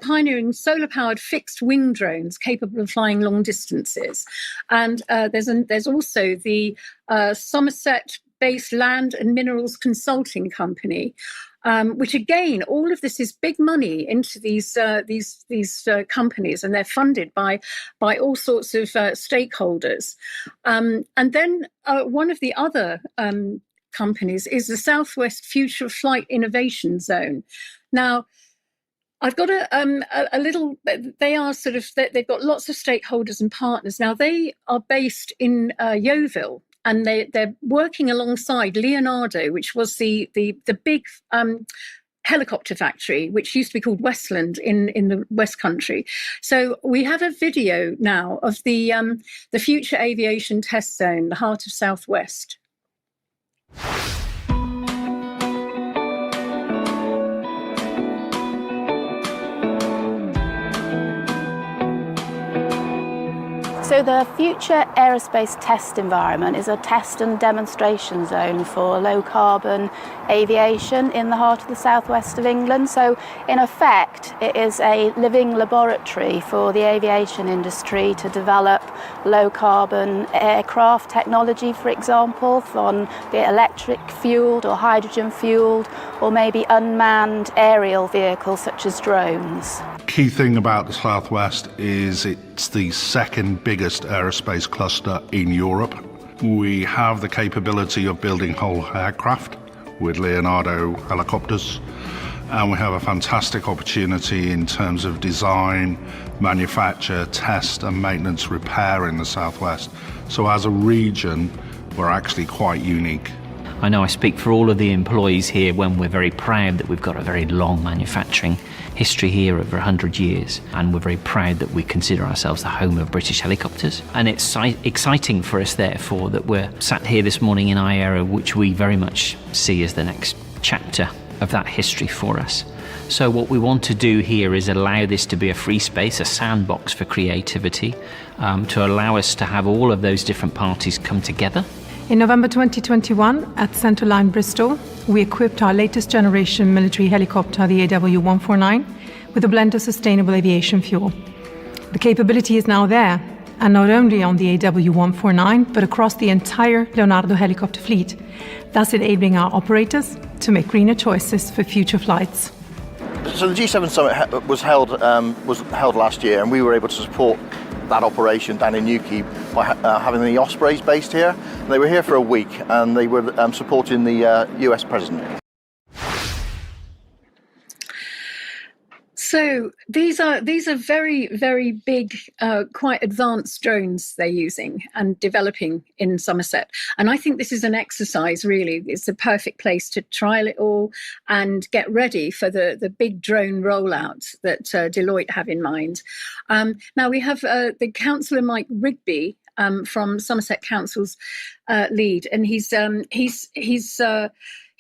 pioneering solar-powered fixed-wing drones capable of flying long distances. And there's also the Somerset-based Land and Minerals Consulting Company, which again, all of this is big money into these companies, and they're funded by all sorts of stakeholders. And then one of the other companies is the Southwest Future Flight Innovation Zone. Now, I've got a little. They are they've got lots of stakeholders and partners. Now, they are based in Yeovil, and they're working alongside Leonardo, which was the big helicopter factory, which used to be called Westland in the West Country. So we have a video now of the Future Aviation Test Zone, the heart of Southwest.
So the Future Aerospace Test Environment is a test and demonstration zone for low-carbon aviation in the heart of the southwest of England. So in effect, it is a living laboratory for the aviation industry to develop low-carbon aircraft technology, for example, on the electric-fueled or hydrogen-fueled or maybe unmanned aerial vehicles such as drones.
Key thing about the Southwest is it's the second biggest aerospace cluster in Europe. We have the capability of building whole aircraft with Leonardo helicopters, and we have a fantastic opportunity in terms of design, manufacture, test and maintenance repair in the Southwest. So as a region, we're actually quite unique.
I know I speak for all of the employees here when we're very proud that we've got a very long manufacturing history here over 100 years, and we're very proud that we consider ourselves the home of British helicopters. And it's exciting for us, therefore, that we're sat here this morning in IAERA, which we very much see as the next chapter of that history for us. So what we want to do here is allow this to be a free space, a sandbox for creativity, to allow us to have all of those different parties come together.
In November 2021, at Centerline Bristol, we equipped our latest generation military helicopter, the AW149, with a blend of sustainable aviation fuel. The capability is now there, and not only on the AW149, but across the entire Leonardo helicopter fleet, thus enabling our operators to make greener choices for future flights.
So the G7 summit was held last year, and we were able to support that operation down in Newquay by having the Ospreys based here. And they were here for a week, and they were supporting the US president.
So these are very, very big, quite advanced drones they're using and developing in Somerset. And I think this is an exercise, really. It's a perfect place to trial it all and get ready for the big drone rollout that Deloitte have in mind. Now we have the Councillor Mike Rigby from Somerset Council's lead, and he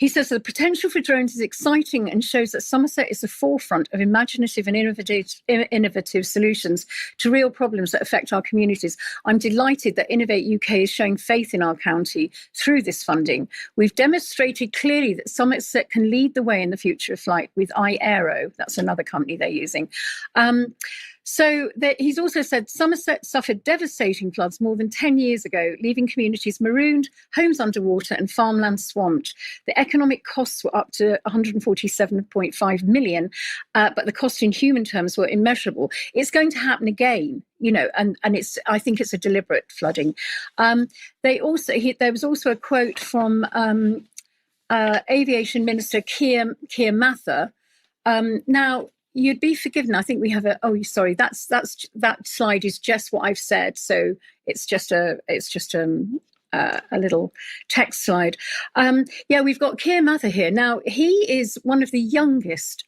says the potential for drones is exciting and shows that Somerset is the forefront of imaginative and innovative solutions to real problems that affect our communities. I'm delighted that Innovate UK is showing faith in our county through this funding. We've demonstrated clearly that Somerset can lead the way in the future of flight with iAero. That's another company they're using. So he's also said Somerset suffered devastating floods more than 10 years ago, leaving communities marooned, homes underwater and farmland swamped. The economic costs were up to 147.5 million, but the cost in human terms were immeasurable. It's going to happen again, and I think it's a deliberate flooding. There was also a quote from Aviation Minister Keir Mather. Now, you'd be forgiven. I think we have that slide is just what I've said. So it's just a little text slide. We've got Keir Mather here. Now, he is one of the youngest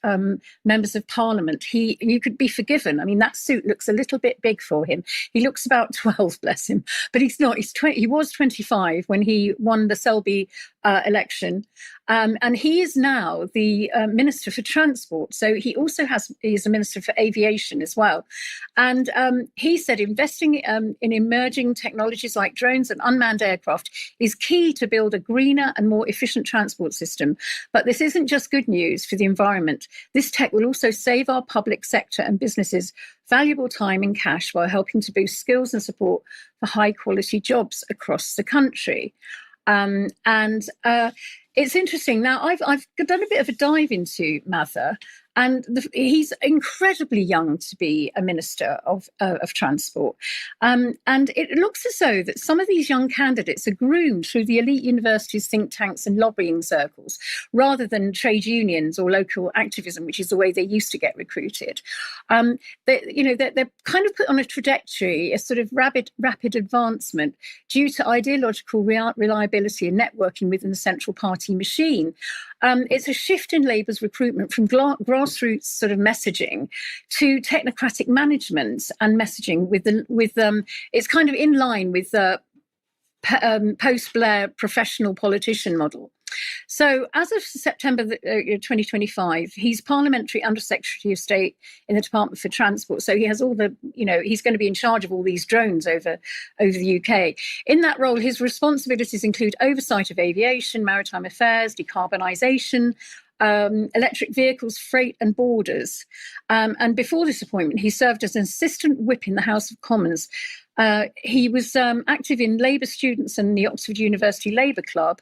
members of Parliament. You could be forgiven. I mean, that suit looks a little bit big for him. He looks about 12, bless him, but he's not. He was 25 when he won the Selby election. And he is now the Minister for Transport. So he's a Minister for Aviation as well. And he said investing in emerging technologies like drones and unmanned aircraft is key to build a greener and more efficient transport system. But this isn't just good news for the environment. This tech will also save our public sector and businesses valuable time and cash while helping to boost skills and support for high quality jobs across the country. It's interesting. Now, I've done a bit of a dive into Mather, and he's incredibly young to be a minister of transport. And it looks as though that some of these young candidates are groomed through the elite universities, think tanks and lobbying circles, rather than trade unions or local activism, which is the way they used to get recruited. They're kind of put on a trajectory, a sort of rapid advancement due to ideological reliability and networking within the central party machine. It's a shift in Labour's recruitment from grassroots sort of messaging to technocratic management and messaging it's kind of in line with the post-Blair professional politician model. So as of September 2025, he's Parliamentary Under-Secretary of State in the Department for Transport. So he has he's going to be in charge of all these drones over the UK. In that role, his responsibilities include oversight of aviation, maritime affairs, decarbonisation, electric vehicles, freight and borders. And before this appointment, he served as an assistant whip in the House of Commons. He was active in Labour students and the Oxford University Labour Club.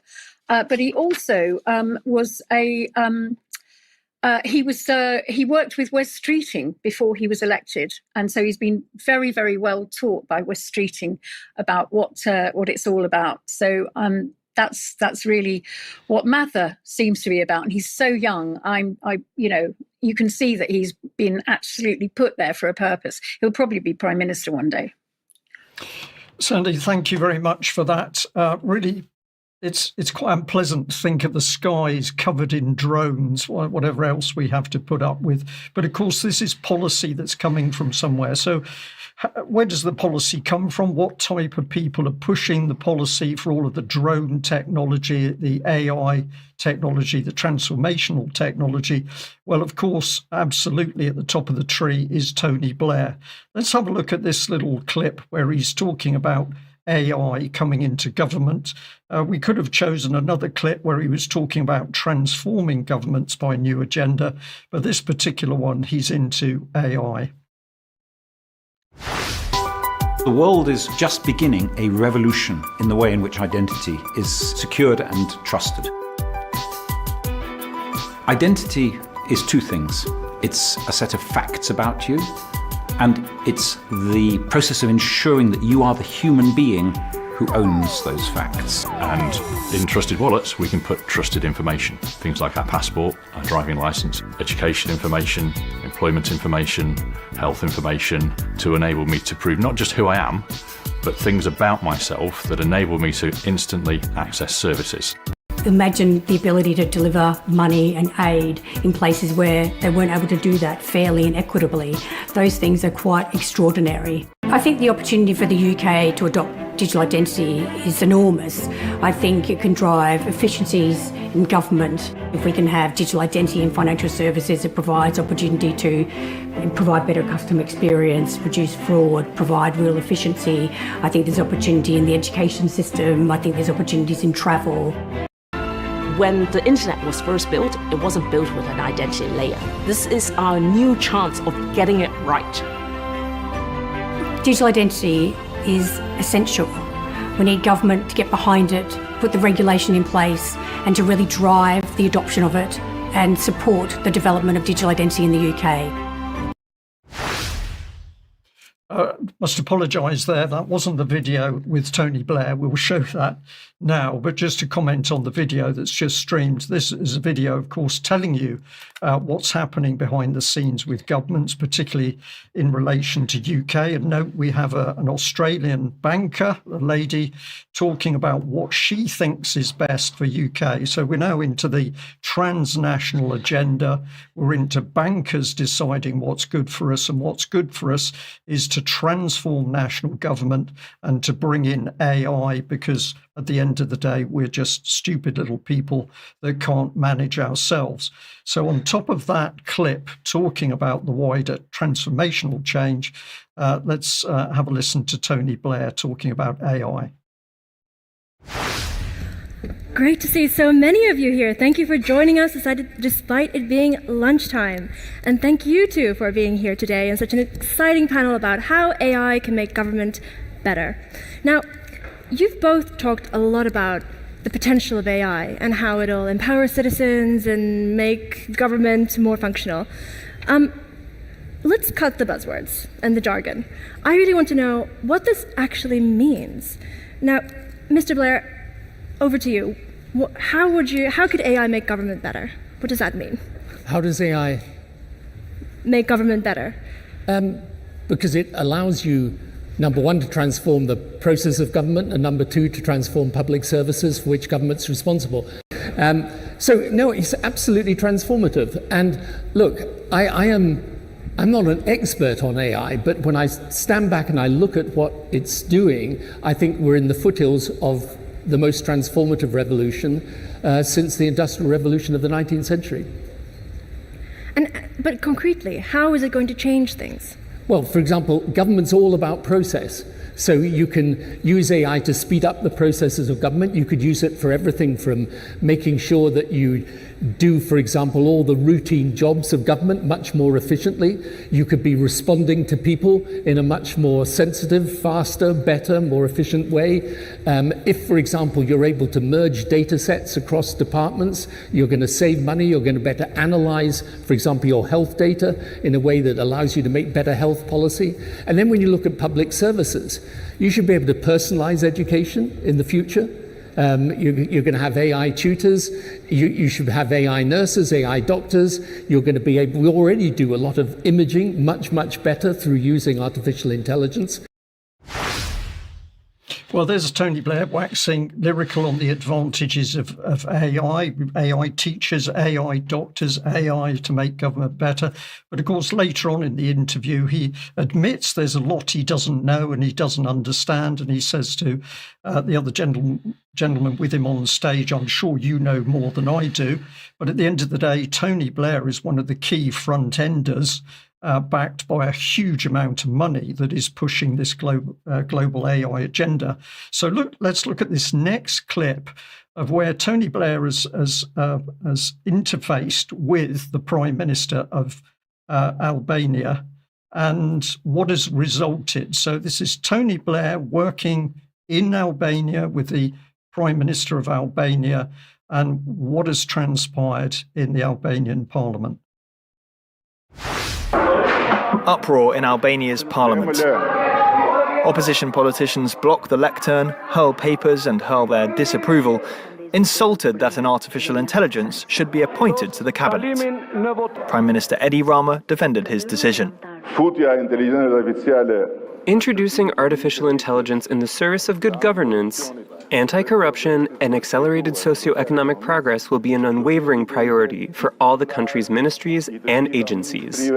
But he also he worked with Wes Streeting before he was elected, and so he's been very, very well taught by Wes Streeting about what it's all about. So that's really what Mather seems to be about, and he's so young. You can see that he's been absolutely put there for a purpose. He'll probably be Prime Minister one day.
Sandi, thank you very much for that. Really it's quite unpleasant to think of the skies covered in drones, whatever else we have to put up with. But of course, this is policy that's coming from somewhere. So where does the policy come from? What type of people are pushing the policy for all of the drone technology, the AI technology, the transformational technology? Well, of course, absolutely at the top of the tree is Tony Blair. Let's have a look at this little clip where he's talking about AI coming into government. We could have chosen another clip where he was talking about transforming governments by a new agenda, but this particular one, he's into AI.
The world is just beginning a revolution in the way in which identity is secured and trusted. Identity is two things. It's a set of facts about you, and it's the process of ensuring that you are the human being who owns those facts.
And in trusted wallets, we can put trusted information, things like our passport, our driving license, education information, employment information, health information, to enable me to prove not just who I am, but things about myself that enable me to instantly access services.
Imagine the ability to deliver money and aid in places where they weren't able to do that fairly and equitably. Those things are quite extraordinary. I think the opportunity for the UK to adopt digital identity is enormous. I think it can drive efficiencies in government. If we can have digital identity in financial services, it provides opportunity to provide better customer experience, reduce fraud, provide real efficiency. I think there's opportunity in the education system. I think there's opportunities in travel.
When the internet was first built, it wasn't built with an identity layer. This is our new chance of getting it right.
Digital identity is essential. We need government to get behind it, put the regulation in place, and to really drive the adoption of it and support the development of digital identity in the UK.
Must apologise there. That wasn't the video with Tony Blair. We'll show that now. But just to comment on the video that's just streamed, this is a video, of course, telling you what's happening behind the scenes with governments, particularly in relation to UK. And note, we have an Australian banker, a lady, talking about what she thinks is best for UK. So we're now into the transnational agenda. We're into bankers deciding what's good for us, and what's good for us is to transform national government and to bring in AI, because at the end of the day, we're just stupid little people that can't manage ourselves. So on top of that clip talking about the wider transformational change, let's have a listen to Tony Blair talking about AI.
Great to see so many of you here. Thank you for joining us despite it being lunchtime. And thank you too for being here today in such an exciting panel about how AI can make government better. Now, you've both talked a lot about the potential of AI and how it'll empower citizens and make government more functional. Let's cut the buzzwords and the jargon. I really want to know what this actually means. Now, Mr. Blair, over to you. How could AI make government better? What does that mean?
How does AI
make government better?
Because it allows you, number one, to transform the process of government, and number two, to transform public services for which government's responsible. So no, it's absolutely transformative. And look, I'm not an expert on AI, but when I stand back and I look at what it's doing, I think we're in the foothills of the most transformative revolution since the Industrial Revolution of the 19th century.
But concretely, how is it going to change things?
Well, for example, government's all about process. So you can use AI to speed up the processes of government. You could use it for everything from making sure that you do, for example, all the routine jobs of government much more efficiently. You could be responding to people in a much more sensitive, faster, better, more efficient way. If, for example, you're able to merge data sets across departments, you're going to save money, you're going to better analyze, for example, your health data in a way that allows you to make better health policy. And then when you look at public services, you should be able to personalize education in the future. You're going to have AI tutors, you should have AI nurses, AI doctors, you're going to be able, we already do a lot of imaging much, much better through using artificial intelligence.
Well, there's Tony Blair waxing lyrical on the advantages of AI teachers, AI doctors, AI to make government better. But of course, later on in the interview, he admits there's a lot he doesn't know and he doesn't understand. And he says to the other gentleman with him on stage, I'm sure you know more than I do. But at the end of the day, Tony Blair is one of the key front-enders, backed by a huge amount of money that is pushing this global AI agenda. So let's look at this next clip of where Tony Blair has interfaced with the Prime Minister of Albania and what has resulted. So this is Tony Blair working in Albania with the Prime Minister of Albania and what has transpired in the Albanian Parliament.
Uproar in Albania's parliament. Opposition politicians block the lectern, hurl papers and hurl their disapproval, insulted that an artificial intelligence should be appointed to the cabinet. Prime Minister Edi Rama defended his decision.
Introducing artificial intelligence in the service of good governance, anti-corruption, and accelerated socio-economic progress will be an unwavering priority for all the country's ministries and agencies.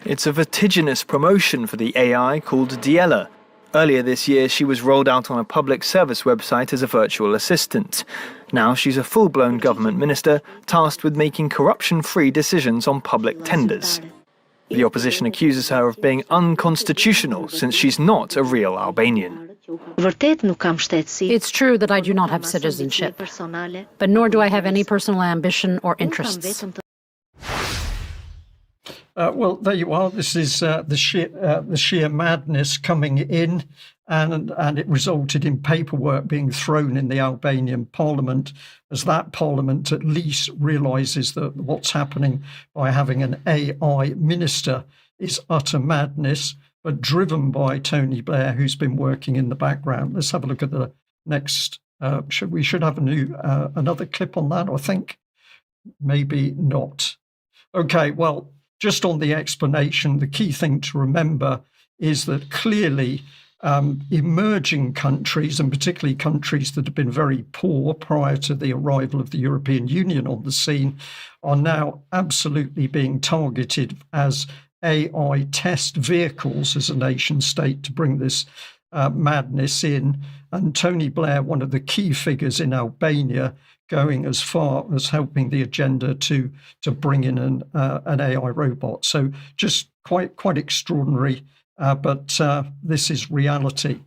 It's a vertiginous promotion for the AI called Diela. Earlier this year, she was rolled out on a public service website as a virtual assistant. Now she's a full-blown government minister tasked with making corruption-free decisions on public tenders. The opposition accuses her of being unconstitutional since she's not a real Albanian.
It's true that I do not have citizenship, but nor do I have any personal ambition or interests.
Well, there you are. This is the sheer madness coming in, and it resulted in paperwork being thrown in the Albanian Parliament, as that Parliament at least realises that what's happening by having an AI minister is utter madness, but driven by Tony Blair, who's been working in the background. Let's have a look at the next. We should have another clip on that, I think. Maybe not. Okay, well, just on the explanation, the key thing to remember is that clearly emerging countries, and particularly countries that have been very poor prior to the arrival of the European Union on the scene, are now absolutely being targeted as AI test vehicles as a nation state to bring this madness in. And Tony Blair, one of the key figures in Albania, going as far as helping the agenda to bring in an AI robot. So just quite extraordinary, but this is reality.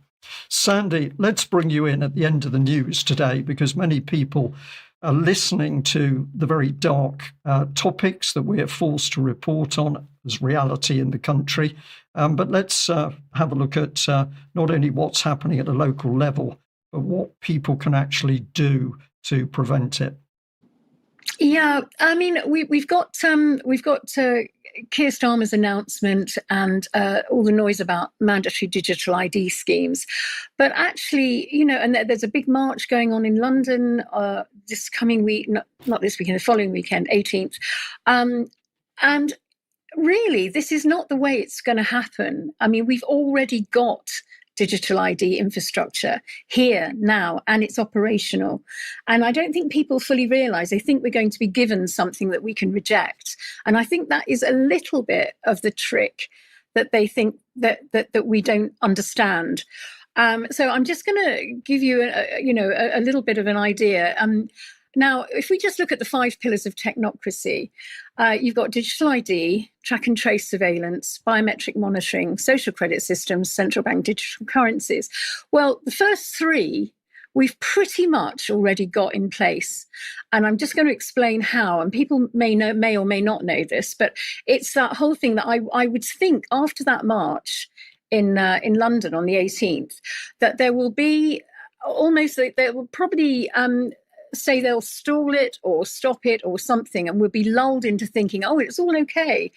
Sandy, let's bring you in at the end of the news today, because many people are listening to the very dark topics that we're forced to report on as reality in the country. But let's have a look at not only what's happening at a local level, but what people can actually do to prevent it.
Yeah, I mean, we've got Keir Starmer's announcement and all the noise about mandatory digital ID schemes, but actually, and there's a big march going on in London this coming week, not this weekend, the following weekend, 18th, and really, this is not the way it's going to happen. I mean, we've already got digital ID infrastructure here now, and it's operational. And I don't think people fully realise. They think we're going to be given something that we can reject. And I think that is a little bit of the trick that they think that we don't understand. So I'm just going to give you a little bit of an idea. Now, if we just look at the 5 pillars of technocracy, you've got digital ID, track and trace surveillance, biometric monitoring, social credit systems, central bank digital currencies. Well, the first 3 we've pretty much already got in place. And I'm just going to explain how, and people may or may not know this, but it's that whole thing that I would think after that march in London on the 18th, that there will be there will probably say they'll stall it or stop it or something, and we'll be lulled into thinking, oh, it's all okay.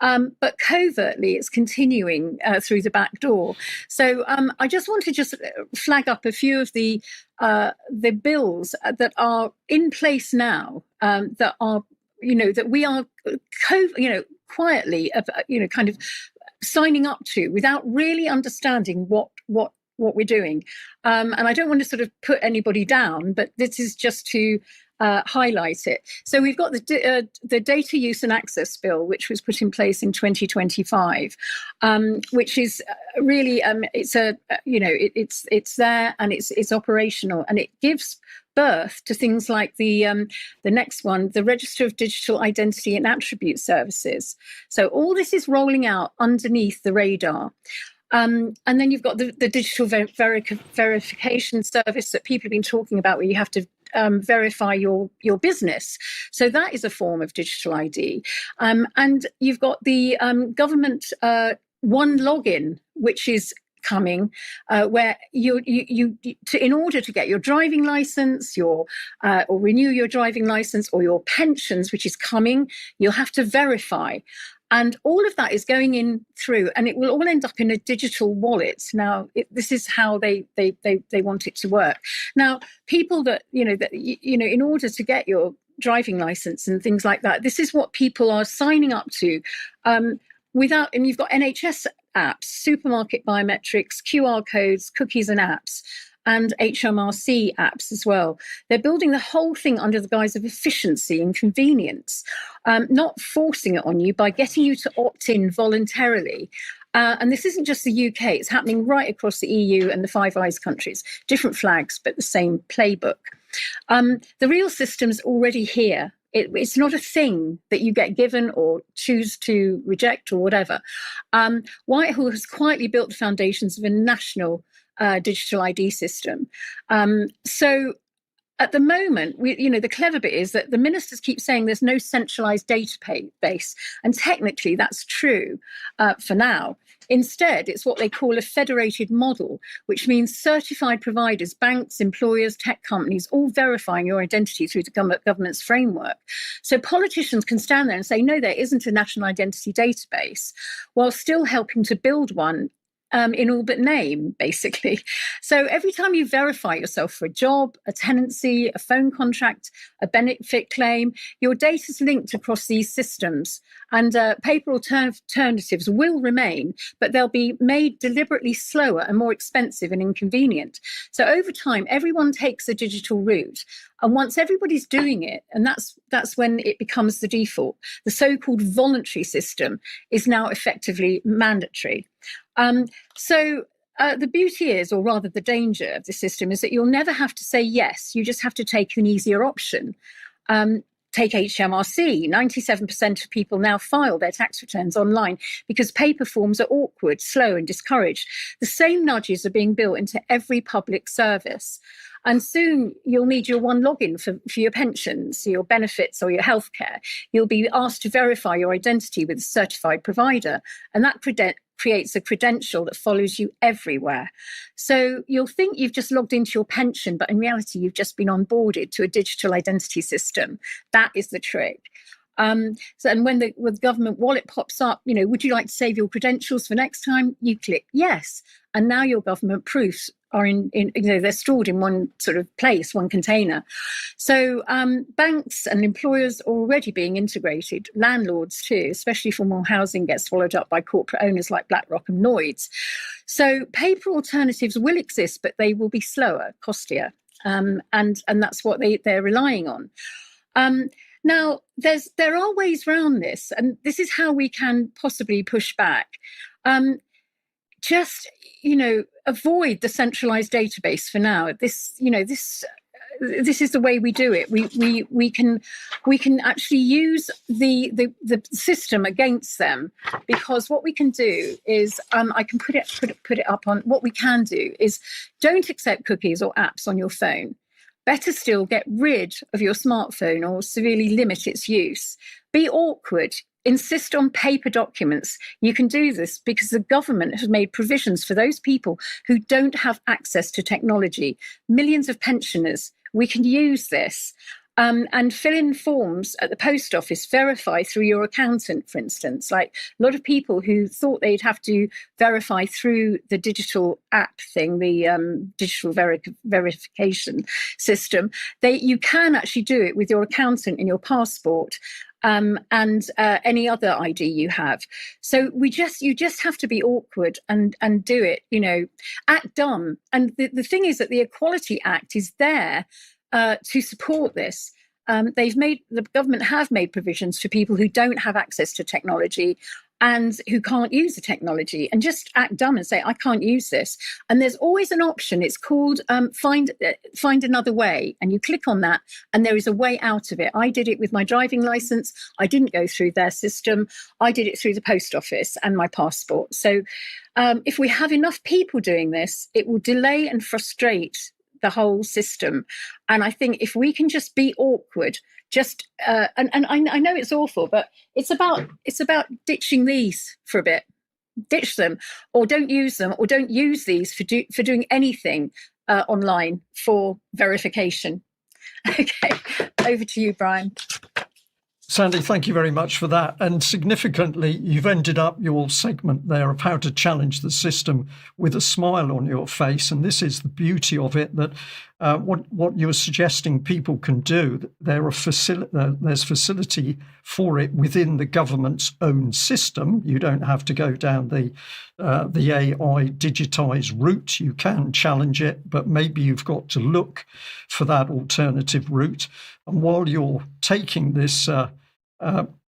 But covertly, it's continuing through the back door. So I just want to flag up a few of the bills that are in place now that are, that we are, quietly, kind of signing up to without really understanding what we're doing. And I don't want to sort of put anybody down, but this is just to highlight it. So we've got the Data Use and Access Bill, which was put in place in 2025, which is really it's there and it's operational, and it gives birth to things like the next one, the Register of Digital Identity and Attribute Services. So all this is rolling out underneath the radar. And then you've got the digital verification service that people have been talking about, where you have to verify your business. So that is a form of digital ID. And you've got the government one login, which is coming, where you in order to get your driving license, or renew your driving license, or your pensions, which is coming, you'll have to verify. And all of that is going in through, and it will all end up in a digital wallet. Now, this is how they want it to work. Now, people that in order to get your driving license and things like that, this is what people are signing up to. And you've got NHS apps, supermarket biometrics, QR codes, cookies and apps, and HMRC apps as well. They're building the whole thing under the guise of efficiency and convenience, not forcing it on you by getting you to opt in voluntarily. And this isn't just the UK, it's happening right across the EU and the Five Eyes countries, different flags, but the same playbook. The real system's already here. It's not a thing that you get given or choose to reject or whatever. Whitehall has quietly built the foundations of a national digital ID system. So at the moment, the clever bit is that the ministers keep saying there's no centralised database, and technically that's true for now. Instead, it's what they call a federated model, which means certified providers, banks, employers, tech companies, all verifying your identity through the government's framework. So politicians can stand there and say, no, there isn't a national identity database, while still helping to build one in all but name, basically. So every time you verify yourself for a job, a tenancy, a phone contract, a benefit claim, your data is linked across these systems, and paper alternatives will remain, but they'll be made deliberately slower and more expensive and inconvenient. So over time, everyone takes a digital route. And once everybody's doing it, and that's when it becomes the default, the so-called voluntary system is now effectively mandatory. So the beauty is, or rather the danger of the system, is that you'll never have to say yes. You just have to take an easier option. Take HMRC. 97% of people now file their tax returns online because paper forms are awkward, slow, and discouraged. The same nudges are being built into every public service. And soon you'll need your one login for your pensions, your benefits, or your healthcare. You'll be asked to verify your identity with a certified provider, and that creates a credential that follows you everywhere. So you'll think you've just logged into your pension, but in reality, you've just been onboarded to a digital identity system. That is the trick. And when the government wallet pops up, would you like to save your credentials for next time? You click yes. And now your government proofs are they're stored in one sort of place, one container. So banks and employers are already being integrated, landlords too, especially for more housing gets swallowed up by corporate owners like BlackRock and Lloyds. So paper alternatives will exist, but they will be slower, costlier, and that's what they're relying on. Now, there are ways around this, and this is how we can possibly push back. Just avoid the centralized database for now. This is the way we do it. We can actually use the system against them, because what we can do is I can put it up on what we can do is don't accept cookies or apps on your phone. Better still, get rid of your smartphone or severely limit its use. Be awkward. Insist on paper documents. You can do this because the government has made provisions for those people who don't have access to technology. Millions of pensioners, we can use this. And fill in forms at the post office, verify through your accountant, for instance. Like a lot of people who thought they'd have to verify through the digital app thing, the digital verification system, you can actually do it with your accountant and your passport. and any other ID you have. So you just have to be awkward and do it, act dumb. And the thing is that the Equality Act is there to support this. The government have made provisions for people who don't have access to technology and who can't use the technology, and just act dumb and say, I can't use this. And there's always an option. It's called find another way. And you click on that and there is a way out of it. I did it with my driving license. I didn't go through their system. I did it through the post office and my passport. So if we have enough people doing this, it will delay and frustrate the whole system. And I think if we can just be awkward, and I know it's awful, but it's about ditching these for a bit. Ditch them, or don't use them, or don't use these for doing anything online for verification. Okay, over to you, Brian.
Sandi, thank you very much for that. And significantly, you've ended up your segment there of how to challenge the system with a smile on your face. And this is the beauty of it, that what you're suggesting people can do, there's facility for it within the government's own system. You don't have to go down the AI digitized route. You can challenge it, but maybe you've got to look for that alternative route. And while you're taking this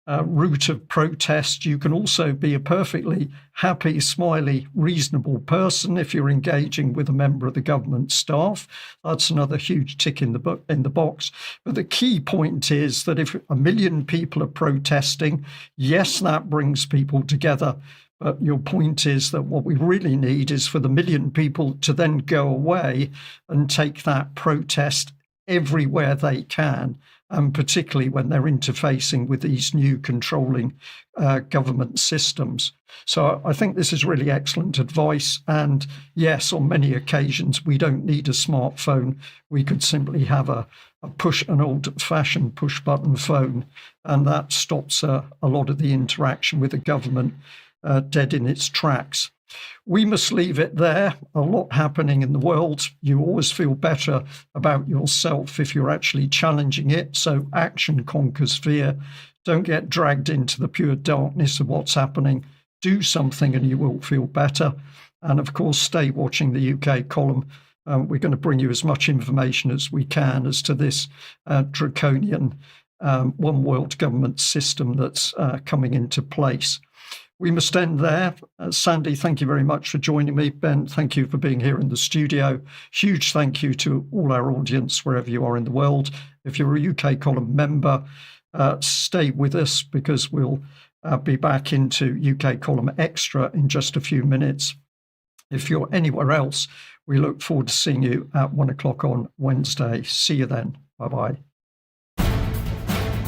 route of protest, you can also be a perfectly happy, smiley, reasonable person if you're engaging with a member of the government staff. That's another huge tick in the box. But the key point is that if 1 million people are protesting, yes, that brings people together. But your point is that what we really need is for the 1 million people to then go away and take that protest everywhere they can, and particularly when they're interfacing with these new controlling government systems. So I think this is really excellent advice. And yes, on many occasions, we don't need a smartphone. We could simply have an old-fashioned push-button phone, and that stops a lot of the interaction with the government dead in its tracks. We must leave it there. A lot happening in the world. You always feel better about yourself if you're actually challenging it. So action conquers fear. Don't get dragged into the pure darkness of what's happening. Do something and you will feel better. And of course, stay watching the UK column. We're going to bring you as much information as we can as to this draconian one world government system that's coming into place. We must end there. Sandi, thank you very much for joining me. Ben, thank you for being here in the studio. Huge thank you to all our audience, wherever you are in the world. If you're a UK column member, stay with us, because we'll be back into UK column extra in just a few minutes. If you're anywhere else, we look forward to seeing you at 1 o'clock on Wednesday. See you then. Bye-bye.